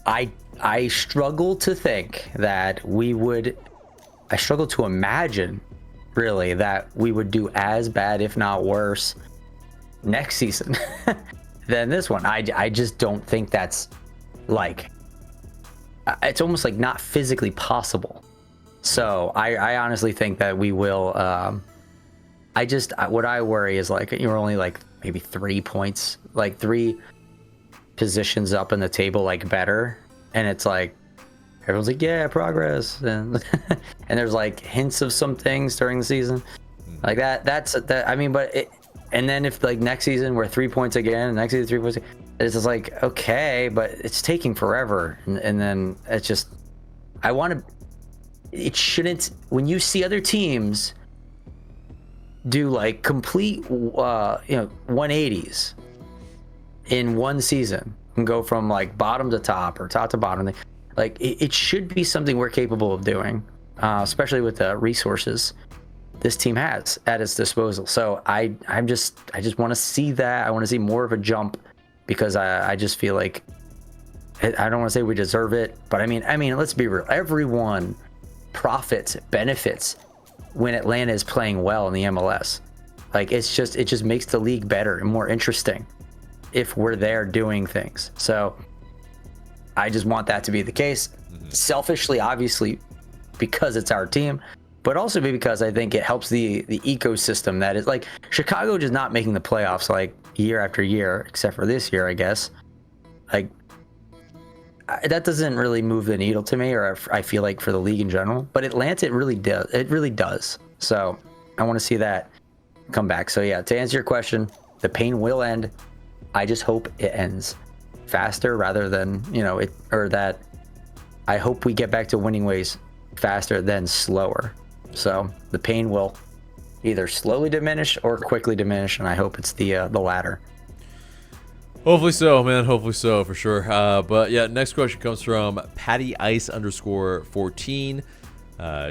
I struggle to think that we would. I struggle to imagine, really, that we would do as bad, if not worse, next season than this one. I just don't think that's like. It's almost like not physically possible. So I honestly think that we will. What I worry is like you're only like maybe 3 points, like 3 positions up in the table, like better, and it's like everyone's like, yeah, progress, and and there's like hints of some things during the season, like that. I mean, but and then if like next season we're 3 points again, and next season 3 points, it's just like okay, but it's taking forever, and then it's just I want to. It shouldn't. When you see other teams do like complete 180s in one season and go from like bottom to top or top to bottom, like it should be something we're capable of doing, especially with the resources this team has at its disposal. So I just want to see that. I want to see more of a jump, because I just feel like I don't want to say we deserve it, but I mean let's be real. Everyone benefits when Atlanta is playing well in the MLS. Like it just makes the league better and more interesting if we're there doing things. So I just want that to be the case. Selfishly, obviously, because it's our team, but also because I think it helps the ecosystem that is like Chicago just not making the playoffs like year after year, except for this year, I guess. Like that doesn't really move the needle to me, or I feel like for the league in general. But Atlanta, it really does. So I want to see that come back. So yeah, to answer your question, the pain will end. I just hope it ends faster rather than that. I hope we get back to winning ways faster than slower. So the pain will either slowly diminish or quickly diminish, and I hope it's the latter. Hopefully so, man. Hopefully so, for sure. But yeah, next question comes from PattyIce_14.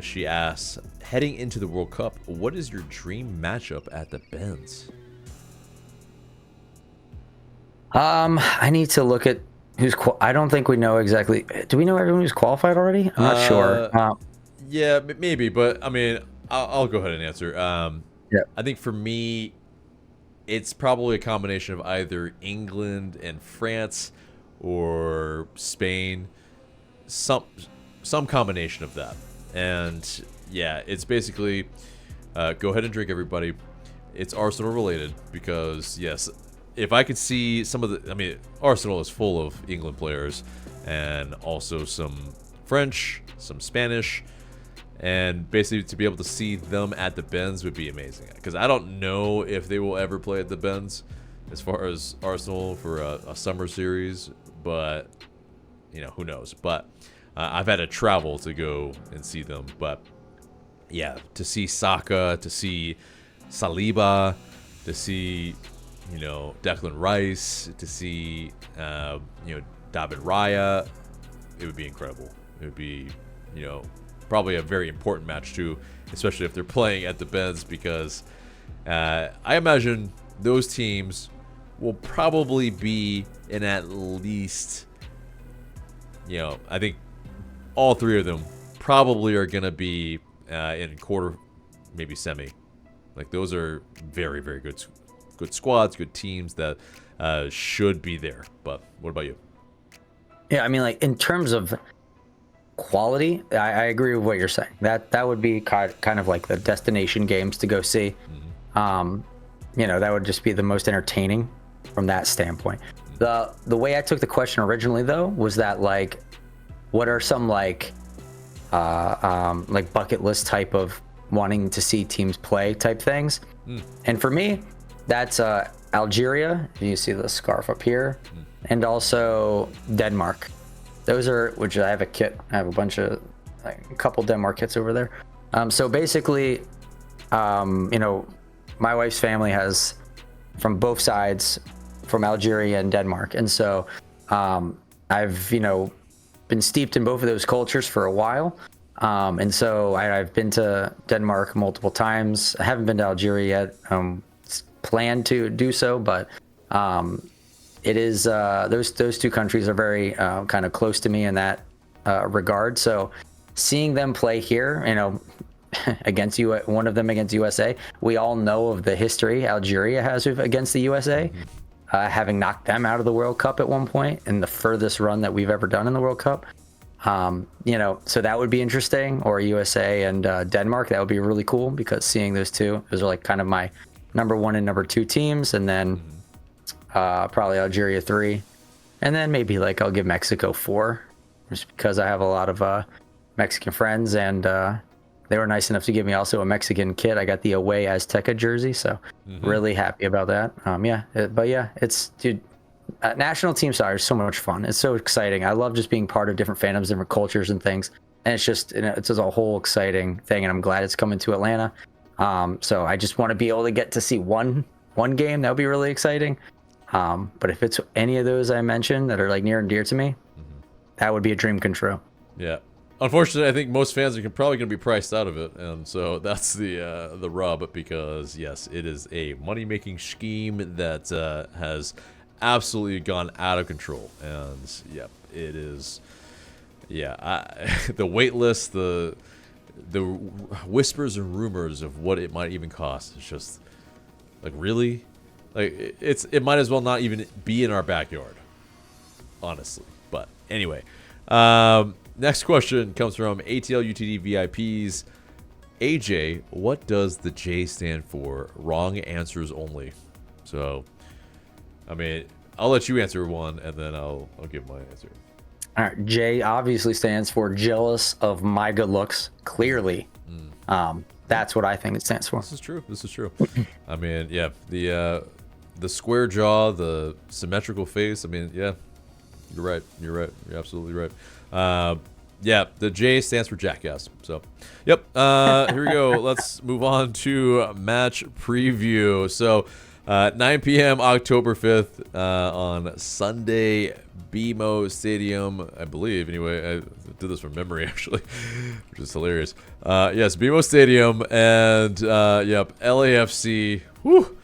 She asks, heading into the World Cup, what is your dream matchup at the Benz? I need to look at who's. I don't think we know exactly. Do we know everyone who's qualified already? I'm not sure. Yeah, maybe, but I mean, I'll go ahead and answer. Yeah. I think for me, it's probably a combination of either England and France or Spain, some combination of that. And yeah, it's basically go ahead and drink, everybody. It's Arsenal related because yes, if I could see some of the, I mean, Arsenal is full of England players and also some French, some Spanish. And basically to be able to see them at the Benz would be amazing. Because I don't know if they will ever play at the Benz as far as Arsenal for a summer series. But, who knows. But I've had to travel to go and see them. But, yeah, to see Saka, to see Saliba, to see, Declan Rice, to see, David Raya, it would be incredible. It would be, probably a very important match too, especially if they're playing at the Benz, because I imagine those teams will probably be in at least, I think all 3 of them probably are going to be in quarter, maybe semi. Like those are very, very good squads, good teams that should be there. But what about you? Yeah, I mean, like in terms of quality, I agree with what you're saying. That would be kind of like the destination games to go see. That would just be the most entertaining from that standpoint. The way I took the question originally though was that like, what are some like bucket list type of wanting to see teams play type things? And for me, that's Algeria. You see the scarf up here, and also Denmark. Those are, which I have a kit. I have a bunch of, like, a couple Denmark kits over there. So basically, my wife's family has from both sides, from Algeria and Denmark. And so I've been steeped in both of those cultures for a while. And so I've been to Denmark multiple times. I haven't been to Algeria yet. Plan to do so, but it is those two countries are very kind of close to me in that regard. So seeing them play here, against one of them against USA, we all know of the history Algeria has against the USA, having knocked them out of the World Cup at one point in the furthest run that we've ever done in the World Cup. So that would be interesting, or USA and Denmark. That would be really cool, because seeing those are like kind of my number 1 and number 2 teams, and then probably Algeria 3, and then maybe like I'll give Mexico 4, just because I have a lot of Mexican friends, and they were nice enough to give me also a Mexican kit. I got the away Azteca jersey, so really happy about that. It's dude. National team soccer is so much fun. It's so exciting. I love just being part of different fandoms, different cultures and things. And it's just a whole exciting thing. And I'm glad it's coming to Atlanta. So I just want to be able to get to see one game. That would be really exciting. But if it's any of those I mentioned that are like near and dear to me, that would be a dream come true. Yeah. Unfortunately, I think most fans are probably going to be priced out of it, and so that's the rub. Because yes, it is a money-making scheme that has absolutely gone out of control, and yeah, it is. Yeah, the wait list, the whispers and rumors of what it might even cost. It's just like, really, like it might as well not even be in our backyard, honestly. But anyway, next question comes from Atl Utd VIPs. AJ, what does the J stand for? Wrong answers only. So, I mean, I'll let you answer one, and then I'll give my answer. All right, J obviously stands for jealous of my good looks. Clearly, that's what I think it stands for. This is true. This is true. I mean, yeah, the square jaw, the symmetrical face. I mean, yeah, you're right. You're right. You're absolutely right. Yeah, the J stands for jackass. So, yep. Here we go. Let's move on to match preview. So, 9 p.m. October 5th on Sunday, BMO Stadium, I believe. Anyway, I did this from memory, actually, which is hilarious. Yes, BMO Stadium, and yep, LAFC, whew,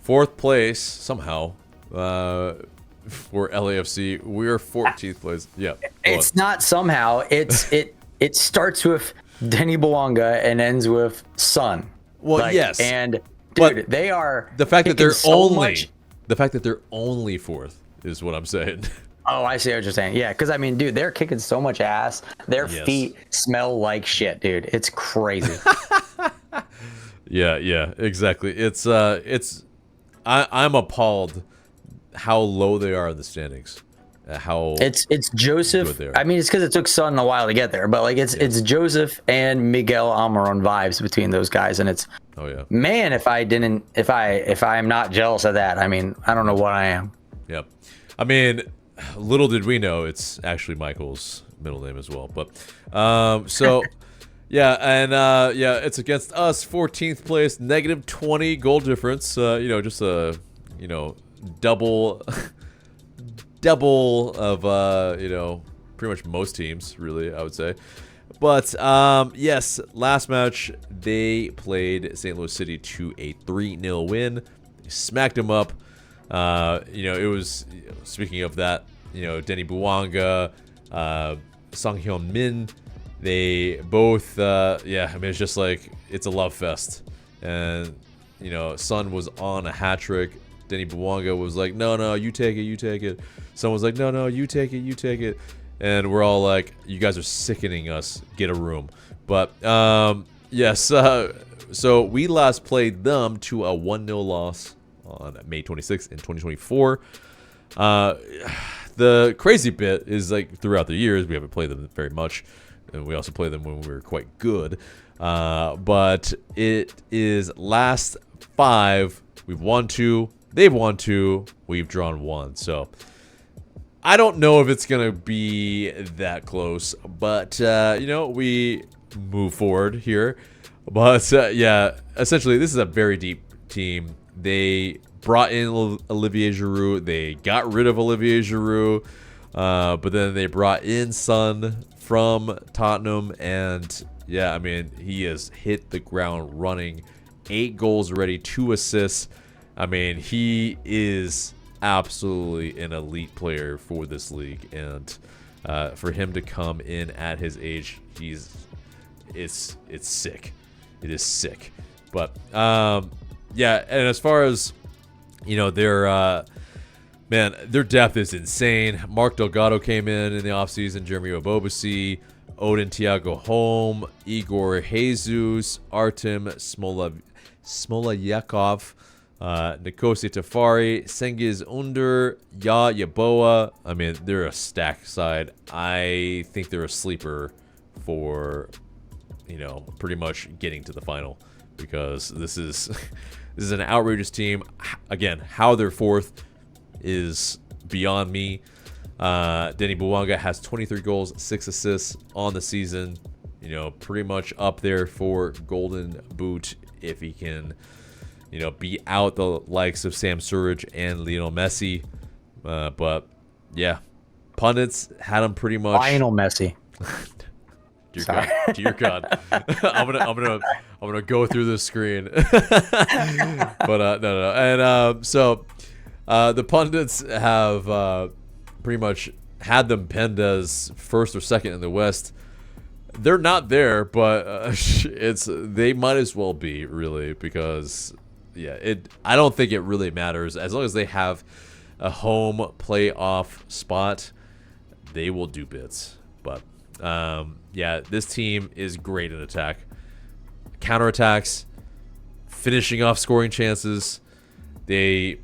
4th place somehow for LAFC. We're 14th place. Yeah, it's not somehow. It starts with Denny Bouanga and ends with Sun. Well, yes, and dude, but they are the fact that they're the fact that they're only 4th is what I'm saying. Oh, I see what you're saying. Yeah, because I mean, dude, they're kicking so much ass. Their feet smell like shit, dude. It's crazy. Yeah, exactly. I'm appalled how low they are in the standings. How it's Joseph. I mean, it's because it took Sun a while to get there, but like it's Joseph and Miguel Almiron vibes between those guys, and it's man, if I'm not jealous of that, I mean, I don't know what I am. Yep. I mean, little did we know it's actually Michael's middle name as well. But so yeah, and yeah, it's against us, 14th place, -20 goal difference. Just a double of pretty much most teams, really, I would say. But yes, last match they played St. Louis City to a 3-0 win. They smacked them up. It was, speaking of that, Denny Bouanga, Song Hyun Min, they both, I mean, it's just like, it's a love fest. And, Sun was on a hat trick. Denny Bouanga was like, no, you take it. Sun was like, no, you take it. And we're all like, you guys are sickening us. Get a room. But, yes, so we last played them to a 1-0 loss on May 26th in 2024. The crazy bit is, like, throughout the years, we haven't played them very much. And we also played them when we were quite good. But it is last 5. We've won 2. They've won 2. We've drawn 1. So I don't know if it's going to be that close. But, we move forward here. But, yeah, essentially, this is a very deep team. They brought in Olivier Giroud. They got rid of Olivier Giroud. But then they brought in Son from Tottenham, and yeah, I mean, he has hit the ground running. 8 goals already, 2 assists. I mean, he is absolutely an elite player for this league, and for him to come in at his age, it's sick. It is sick. But yeah, and as far as their depth is insane. Mark Delgado came in the offseason, Jeremy Obobisi, Odin Tiago Holm, Igor Jesus, Artem Smolayakov, Nikosi Tafari, Sengiz Under, Ya Yaboa. I mean, they're a stacked side. I think they're a sleeper for, pretty much getting to the final, because this is an outrageous team. Again, how they're fourth is beyond me. Denny Bouanga has 23 goals, 6 assists on the season. Pretty much up there for Golden Boot if he can, beat out the likes of Sam Surridge and Lionel Messi. But yeah, pundits had him pretty much. Lionel Messi. Dear God. I'm gonna go through this screen. But no. And so the pundits have pretty much had them penned as first or second in the West. They're not there, but they might as well be, really, because I don't think it really matters. As long as they have a home playoff spot, they will do bits. But this team is great in attack, counterattacks, finishing off scoring chances. They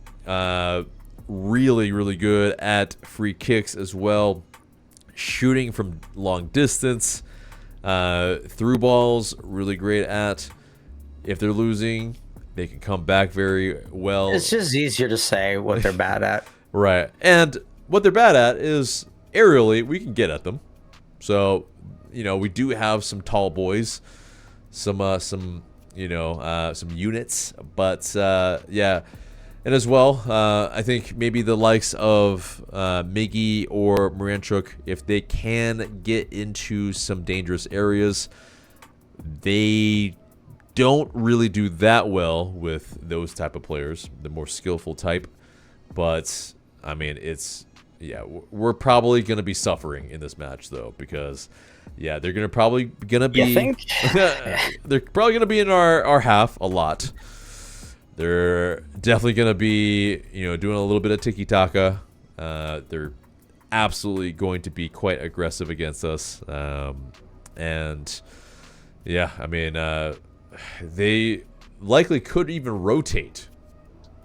really, really good at free kicks as well, shooting from long distance, through balls, really great at. If they're losing, they can come back very well. It's just easier to say what they're bad at. Right. And what they're bad at is aerially, we can get at them. So, we do have some tall boys, some units, but yeah. And as well, I think maybe the likes of Miggy or Moranchuk, if they can get into some dangerous areas, they don't really do that well with those type of players, the more skillful type. But, I mean, we're probably going to be suffering in this match, though, because, they're they're probably going to be in our half a lot. They're definitely going to be, doing a little bit of tiki-taka. They're absolutely going to be quite aggressive against us. And, yeah, I mean, they likely could even rotate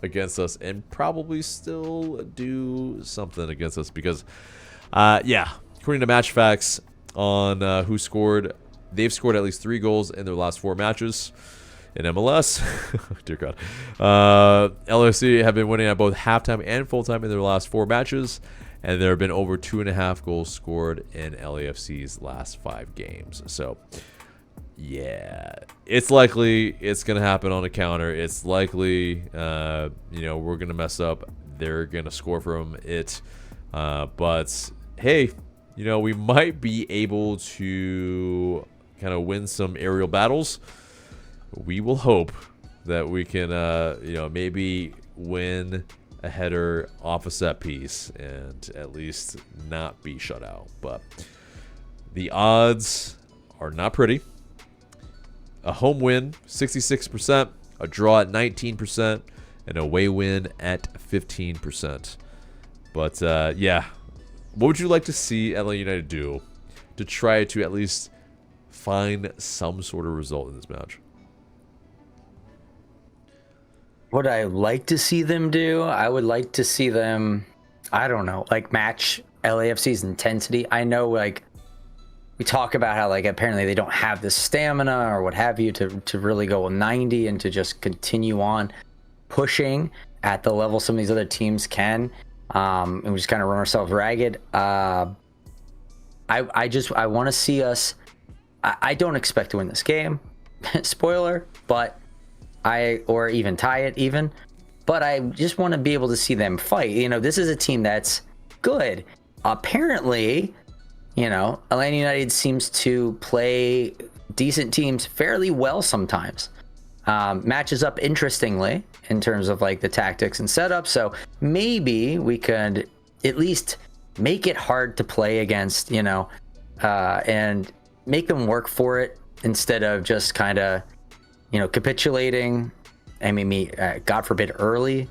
against us and probably still do something against us because, according to Match Facts on who scored, they've scored at least 3 goals in their last 4 matches. In MLS, dear God, LAFC have been winning at both halftime and full-time in their last 4 matches, and there have been over 2.5 goals scored in LAFC's last 5 games. So, yeah, it's likely it's going to happen on a counter. It's likely, we're going to mess up. They're going to score from it. But, hey, we might be able to kind of win some aerial battles. We will hope that we can, maybe win a header off a set piece and at least not be shut out. But the odds are not pretty. A home win, 66%, a draw at 19%, and a away win at 15%. But, what would you like to see Atlanta United do to try to at least find some sort of result in this match? What I like to see them do, I would like to see them, match LAFC's intensity. I know, we talk about how, apparently they don't have the stamina or what have you to really go 90 and to just continue on pushing at the level some of these other teams can. And we just kind of run ourselves ragged. I want to see us. I don't expect to win this game, spoiler, but or even tie it even. But I just want to be able to see them fight. This is a team that's good. apparently, Atlanta United seems to play decent teams fairly well sometimes. Matches up interestingly in terms of like the tactics and setup. So maybe we could at least make it hard to play against, and make them work for it instead of just kind of, capitulating. I mean, God forbid, early,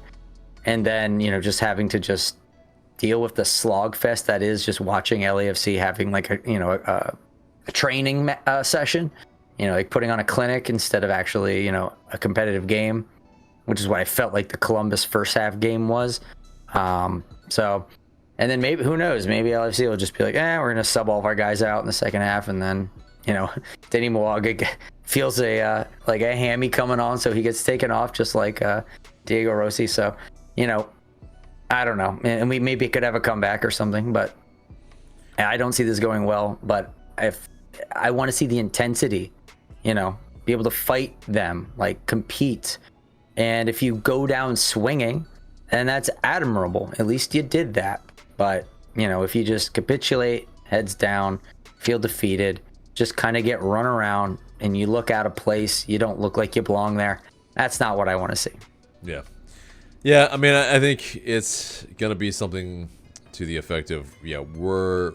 and then just having to just deal with the slog fest that is just watching LAFC having like a training session, like putting on a clinic instead of actually a competitive game, which is what I felt like the Columbus first half game was. So, and then maybe, who knows, maybe LAFC will just be like, we're gonna sub all of our guys out in the second half, and then Danny Moaga feels a hammy coming on, so he gets taken off just like Diego Rossi. So I don't know, and we maybe could have a comeback or something, but I don't see this going well. But if I want to see the intensity, be able to fight them, like compete, and if you go down swinging, and that's admirable. At least you did that. But if you just capitulate, heads down, feel defeated, just kind of get run around, and you look out of place, you don't look like you belong there. That's not what I want to see. Yeah. Yeah, I mean, I think it's going to be something to the effect of, we're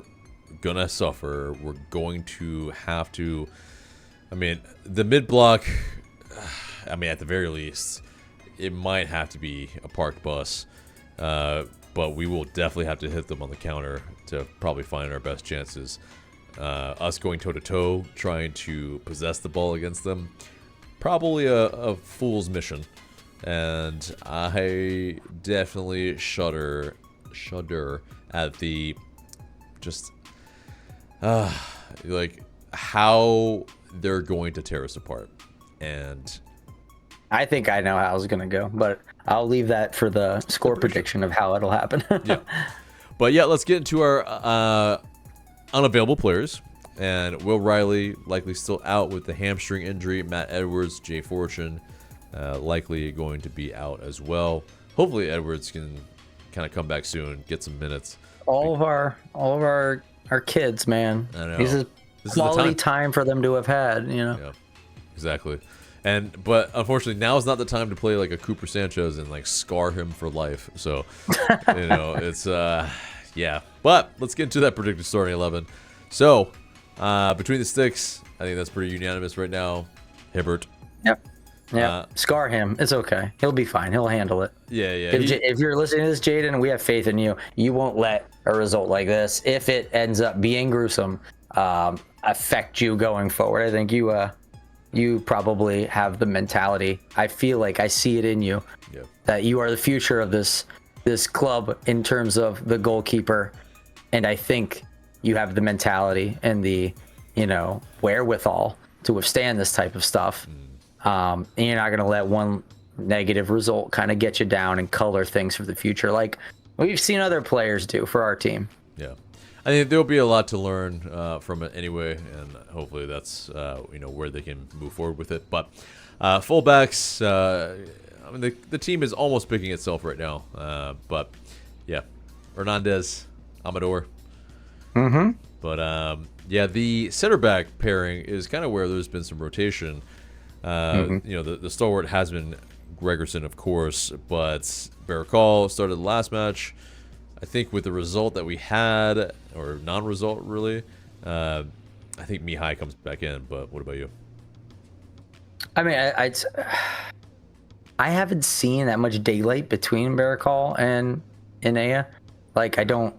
going to suffer. We're going to have to, the mid-block, at the very least, it might have to be a parked bus. But we will definitely have to hit them on the counter to probably find our best chances. Us going toe-to-toe, trying to possess the ball against them, probably a fool's mission. And I definitely shudder at the just like how they're going to tear us apart. And I think I know how it's going to go, but I'll leave that for the score prediction of how it'll happen. Yeah. But yeah, let's get into our unavailable players. And Will Riley likely still out with the hamstring injury. Matt Edwards, Jay Fortune likely going to be out as well. Hopefully Edwards can kind of come back soon, get some minutes. All of our kids, man. I know. This is quality time for them to have had, Yeah, exactly. But unfortunately, now is not the time to play like a Cooper Sanchez and like scar him for life. So, it's yeah. But let's get into that predicted starting 11. So, between the sticks, I think that's pretty unanimous right now. Hibbert. Yep. Yeah. Scar him. It's okay. He'll be fine. He'll handle it. Yeah. If you're listening to this, Jaden, we have faith in you. You won't let a result like this, if it ends up being gruesome, affect you going forward. I think you probably have the mentality. I feel like I see it in you. Yep. That you are the future of this club in terms of the goalkeeper, and I think you have the mentality and the wherewithal to withstand this type of stuff. And you're not going to let one negative result kind of get you down and color things for the future, like we've seen other players do for our team. Yeah, I think there'll be a lot to learn from it anyway, and hopefully that's where they can move forward with it. But fullbacks, the team is almost picking itself right now. But yeah, Hernandez, Amador. Mm-hmm. But the center back pairing is kind of where there's been some rotation. The stalwart has been Gregerson, of course, but Barakal started the last match. I think with the result that we had, or non-result really, I think Mihai comes back in. But what about you? I mean, I haven't seen that much daylight between Barakal and Inea. Like, I don't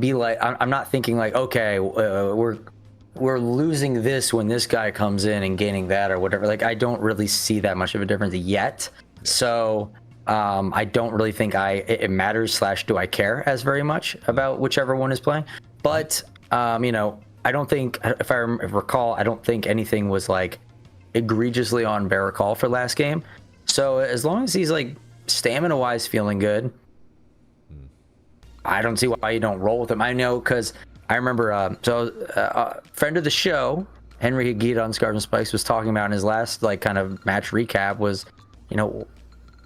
be like, I'm not thinking like, okay, we're losing this when this guy comes in and gaining that or whatever. Like, I don't really see that much of a difference yet. So I don't really think it matters / do I care as very much about whichever one is playing. But I don't think, if I recall, I don't think anything was like egregiously on Barakal for last game. So as long as he's like stamina wise feeling good, I don't see why you don't roll with him. I know, because I remember, friend of the show, Henry Higuita on Scarves and Spikes, was talking about in his last kind of match recap was,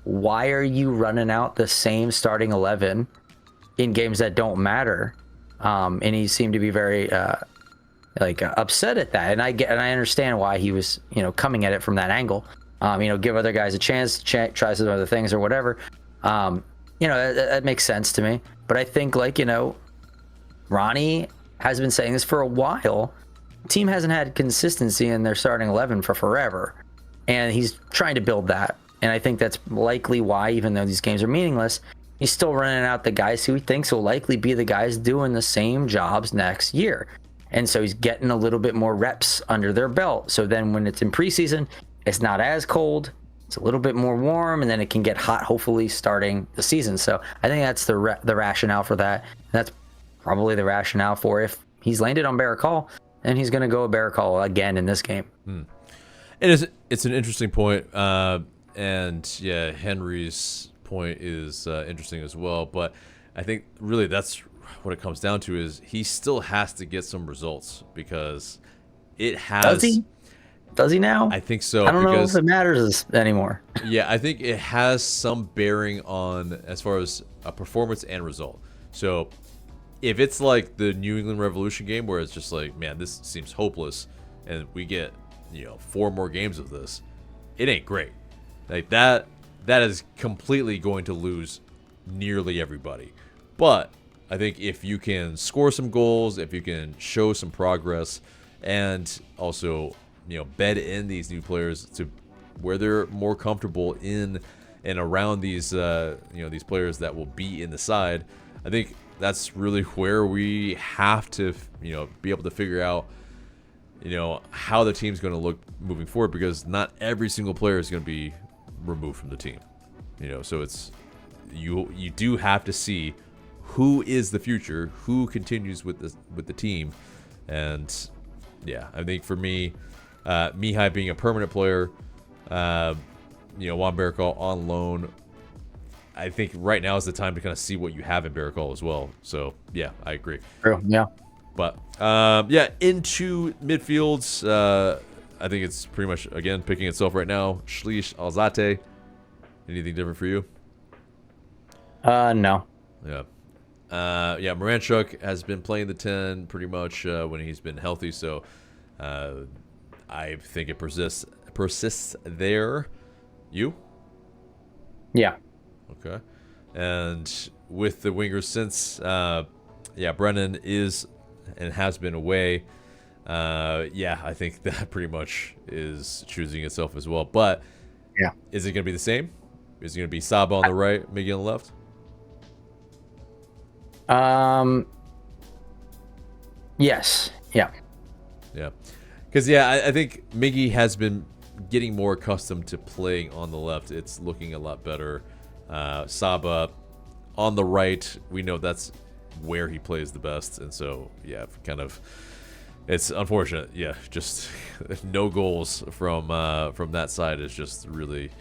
why are you running out the same starting 11 in games that don't matter and he seemed to be very upset at that. And I understand why he was coming at it from that angle. Give other guys a chance, try some other things or whatever. That makes sense to me. But I think Ronnie has been saying this for a while. The team hasn't had consistency in their starting 11 for forever, and he's trying to build that. And I think that's likely why, even though these games are meaningless, he's still running out the guys who he thinks will likely be the guys doing the same jobs next year. And so he's getting a little bit more reps under their belt. So then when it's in preseason, it's not as cold. It's a little bit more warm, and then it can get hot, hopefully, starting the season. So I think that's the rationale for that. And that's probably the rationale for if he's landed on Barakal, and he's going to go Barakal again in this game. It's an interesting point. And yeah, Henry's point is interesting as well. But I think really that's what it comes down to is he still has to get some results because it has. Does he? Does he now? I think so. I don't know if it matters anymore. Yeah, I think it has some bearing on as far as a performance and result. So if it's like the New England Revolution game where it's just like, man, this seems hopeless, and we get 4 more games of this, it ain't great. Like that is completely going to lose nearly everybody. But I think if you can score some goals, if you can show some progress, and also bed in these new players to where they're more comfortable in and around these these players that will be in the side, I think that's really where we have to be able to figure out how the team's going to look moving forward, because not every single player is going to be removed from the team. So it's you do have to see who is the future, who continues with the team. And yeah, I think for me, Mihai being a permanent player, Juan Barakal on loan, I think right now is the time to kind of see what you have in Barakal as well. So yeah, I agree. True. Yeah. But into midfields, I think it's pretty much again picking itself right now. Shlish Alzate. Anything different for you? No. Yeah. Moranchuk has been playing the 10 pretty much when he's been healthy, so I think it persists there. You? Yeah. Okay. And with the wingers since, Brennan is and has been away. I think that pretty much is choosing itself as well. But yeah, is it going to be the same? Is it going to be Saba on the right, Miggy on the left? Yes. Yeah. Yeah. Because, I think Miggy has been getting more accustomed to playing on the left. It's looking a lot better. Saba on the right, we know that's where he plays the best. And so, it's unfortunate. Yeah, just no goals from that side is just really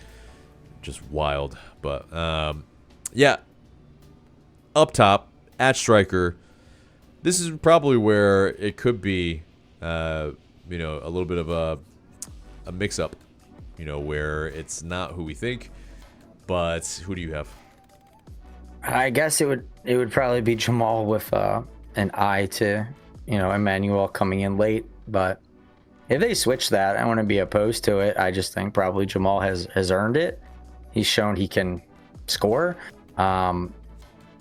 just wild. But, up top, at striker, this is probably where it could be, a little bit of a mix-up, where it's not who we think, but who do you have? I guess it would probably be Jamal with an eye to, Emmanuel coming in late. But if they switch that, I wouldn't be opposed to it. I just think probably Jamal has earned it. He's shown he can score.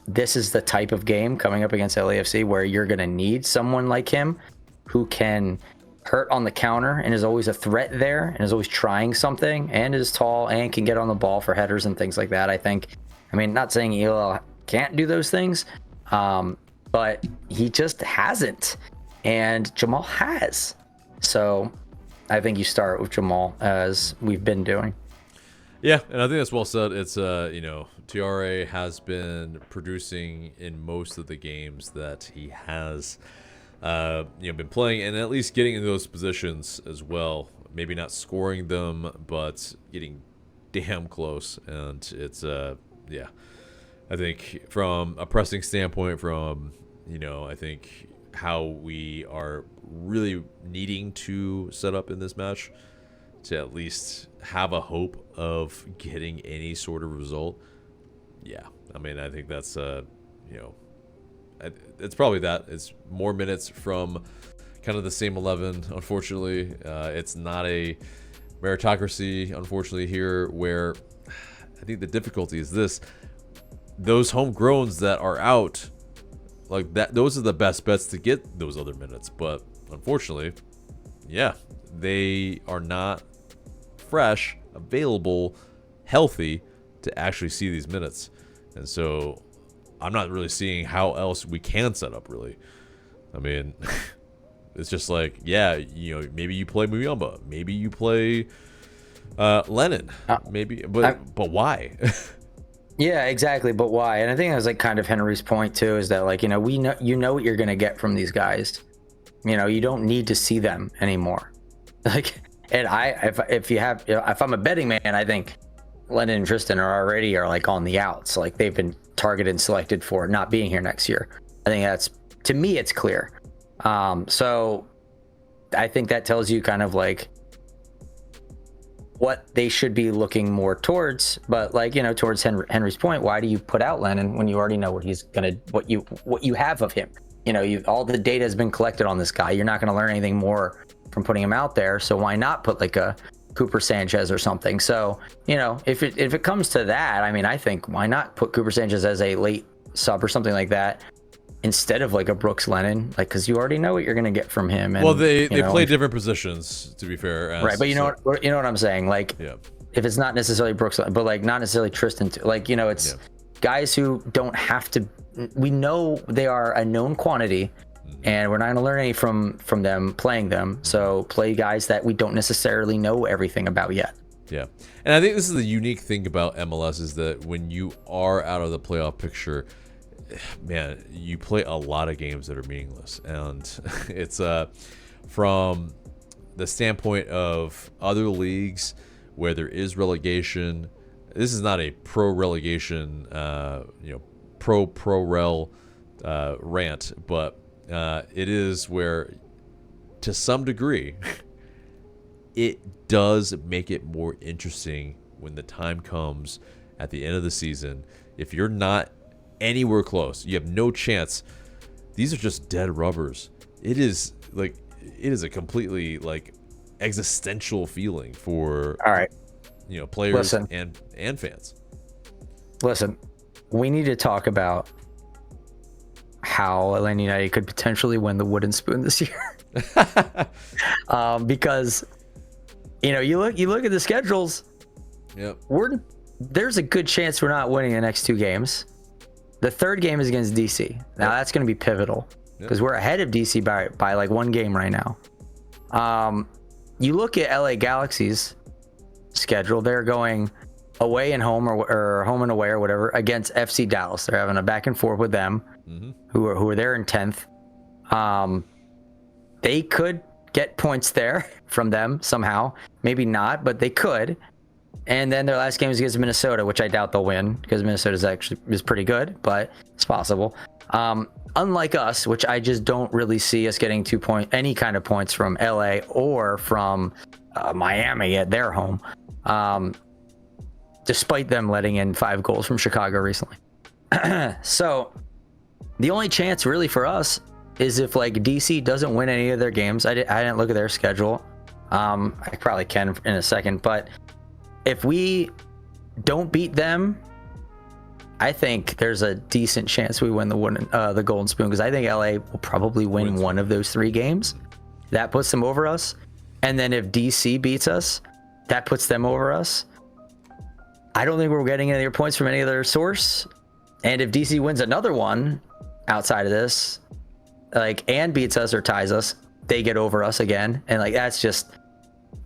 This is the type of game coming up against LAFC where you're going to need someone like him who can hurt on the counter and is always a threat there and is always trying something and is tall and can get on the ball for headers and things like that. Not saying ELL can't do those things, but he just hasn't. And Jamal has. So I think you start with Jamal as we've been doing. Yeah, and I think that's well said. It's Tiare has been producing in most of the games that he has been playing, and at least getting in those positions as well. Maybe not scoring them, but getting damn close. And it's I think from a pressing standpoint, from I think how we are really needing to set up in this match to at least have a hope of getting any sort of result. Yeah, I think that's it's probably that. It's more minutes from kind of the same 11. Unfortunately, it's not a meritocracy, unfortunately, here, where I think the difficulty is this. Those homegrowns that are out, like that, those are the best bets to get those other minutes. But unfortunately, yeah, they are not fresh, available, healthy to actually see these minutes. And so I'm not really seeing how else we can set up, really. I mean, it's just like, yeah, maybe you play Muyamba, maybe you play Lennon, maybe, but why? Yeah, exactly. But why? And I think that was like kind of Henry's point too, is that like, we know what you're going to get from these guys. You don't need to see them anymore. Like, and if I'm a betting man, I think Lennon and Tristan are like on the outs. Like, they've been targeted and selected for not being here next year. I think that's, to me, it's clear. So I think that tells you kind of like what they should be looking more towards. But like, towards Henry's point, why do you put out Lennon when you already know what you have of him? All the data has been collected on this guy. You're not going to learn anything more from putting him out there. So why not put like a Cooper Sanchez or something? So, if it comes to that, I mean, I think why not put Cooper Sanchez as a late sub or something like that instead of like a Brooks Lennon, like, because you already know what you're going to get from him. And, well, they play different positions, to be fair. Right, but you know what I'm saying? Like, yeah. If it's not necessarily Brooks, but like not necessarily Tristan, like, it's guys who don't have to. We know they are a known quantity, and we're not going to learn any from them playing them. So play guys that we don't necessarily know everything about yet. Yeah, and I think this is the unique thing about MLS is that when you are out of the playoff picture, man, you play a lot of games that are meaningless. And it's from the standpoint of other leagues where there is relegation. This is not a pro relegation, pro rel rant, but it is where, to some degree, it does make it more interesting when the time comes at the end of the season. If you're not anywhere close, you have no chance. These are just dead rubbers. It is a completely like existential feeling for players and fans. Listen, we need to talk about how Atlanta United could potentially win the wooden spoon this year. Because you look at the schedules. Yep. There's a good chance we're not winning the next two games. The third game is against DC. Now that's going to be pivotal because we're ahead of DC by like one game right now. You look at LA Galaxy's schedule; they're going away and home, or home and away, or whatever, against FC Dallas. They're having a back and forth with them, who are there in 10th. They could get points there from them somehow. Maybe not, but they could. And then their last game is against Minnesota, which I doubt they'll win because Minnesota is pretty good, but it's possible. Unlike us, which I just don't really see us getting any kind of points from LA or from Miami at their home, despite them letting in 5 goals from Chicago recently. So the only chance really for us is if like DC doesn't win any of their games. I didn't look at their schedule. I probably can in a second, but if we don't beat them, I think there's a decent chance we win the Golden Spoon, because I think LA will probably win one of those 3 games. That puts them over us. And then if DC beats us, that puts them over us. I don't think we're getting any other points from any other source. And if DC wins another one outside of this, and beats us or ties us, they get over us again. And that's just...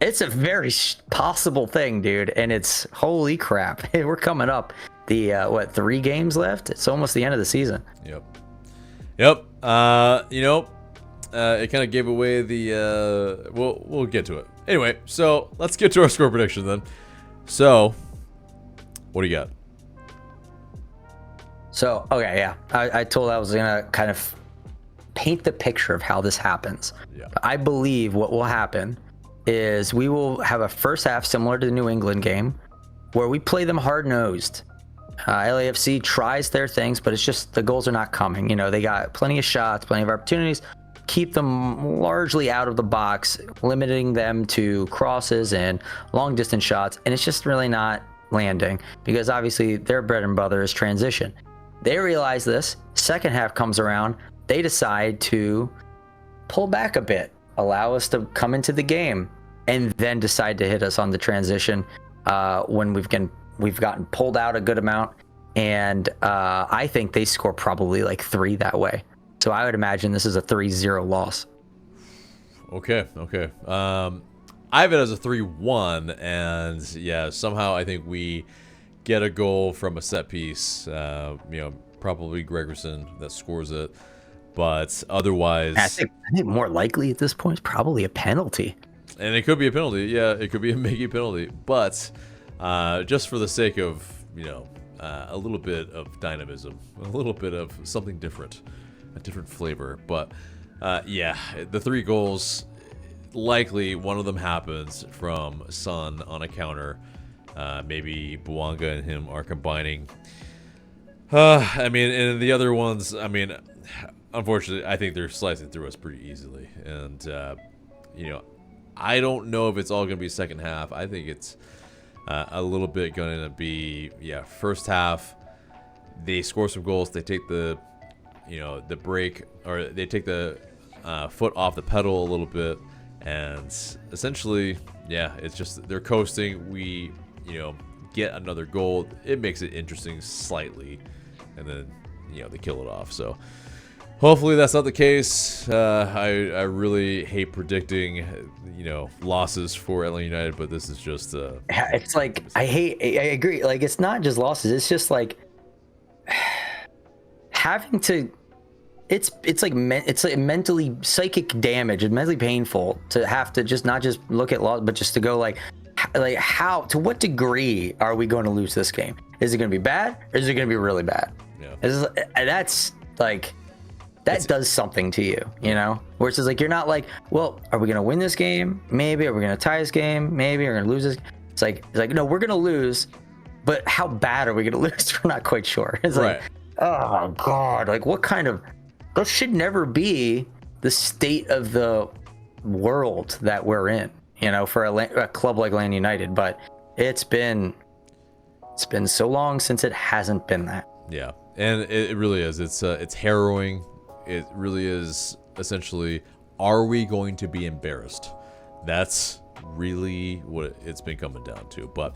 It's a very possible thing, dude, and it's holy crap. We're coming up the 3 games left. It's almost the end of the season. Yep. It kind of gave away the. We'll get to it anyway. So let's get to our score prediction then. So, what do you got? So okay, yeah, I told I was gonna kind of paint the picture of how this happens. Yeah. I believe what will happen is we will have a first half similar to the New England game where we play them hard-nosed. LAFC tries their things, but it's just the goals are not coming. You know, they got plenty of shots, plenty of opportunities. Keep them largely out of the box, limiting them to crosses and long distance shots, and it's just really not landing because obviously their bread and butter is transition. They realize this. Second half comes around, they decide to pull back a bit, allow us to come into the game, and then decide to hit us on the transition when we've gotten pulled out a good amount. And I think they score probably like 3 that way. So I would imagine this is a 3-0 loss. Okay. I have it as a 3-1, and yeah, somehow I think we get a goal from a set piece. You know, probably Gregerson that scores it, but otherwise, I think more likely at this point is probably a penalty. And it could be a penalty. Yeah, it could be a Mickey penalty, but just for the sake of, you know, a little bit of dynamism, a little bit of something different. A different flavor, but yeah, the 3 goals, likely one of them happens from Son on a counter. Maybe Bouanga and him are combining. I mean, and the other ones, I mean, unfortunately, I think they're slicing through us pretty easily. And, you know, I don't know if it's all going to be second half. I think it's a little bit going to be, yeah, first half, they score some goals, they take the break, or they take the foot off the pedal a little bit, and essentially, yeah, it's just they're coasting. We, you know, get another goal. It makes it interesting slightly, and then, you know, they kill it off. So hopefully that's not the case. I really hate predicting, you know, losses for Atlanta United, but this is just it's like I agree. Like, it's not just losses. It's just like having to. It's like mentally psychic damage. It's mentally painful to have to just not just look at loss, but just to go like how, to what degree are we going to lose this game? Is it going to be bad, or is it going to be really bad? Yeah, that's like that does something to you, you know. Where it's just like you're not like, well, are we going to win this game? Maybe. Are we going to tie this game? Maybe. Are we going to lose this? It's like no, we're going to lose, but how bad are we going to lose? We're not quite sure. It's right. Like, oh God, like what kind of. That should never be the state of the world that we're in, you know, for a club like Atlanta United. But it's been so long since it hasn't been that. Yeah, and it really is. It's harrowing. It really is. Essentially, are we going to be embarrassed? That's really what it's been coming down to. But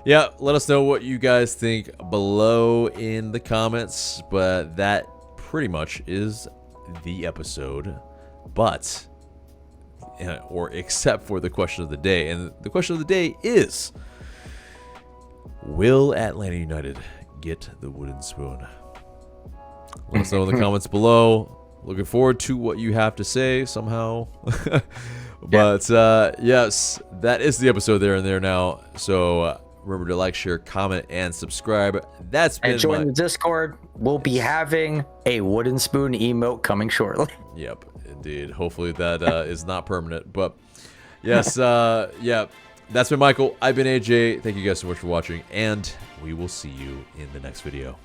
yeah, let us know what you guys think below in the comments. But that pretty much is the episode, but or except for the question of the day, and the question of the day is, will Atlanta United get the wooden spoon? Let us know in the comments below. Looking forward to what you have to say somehow. But yes, that is the episode there and there now. So remember to like, share, comment, and subscribe. That's been, and join the Discord. We'll be having a wooden spoon emote coming shortly. Yep, indeed. Hopefully that is not permanent. But yes, yeah, that's been Michael. I've been AJ. Thank you guys so much for watching, and we will see you in the next video.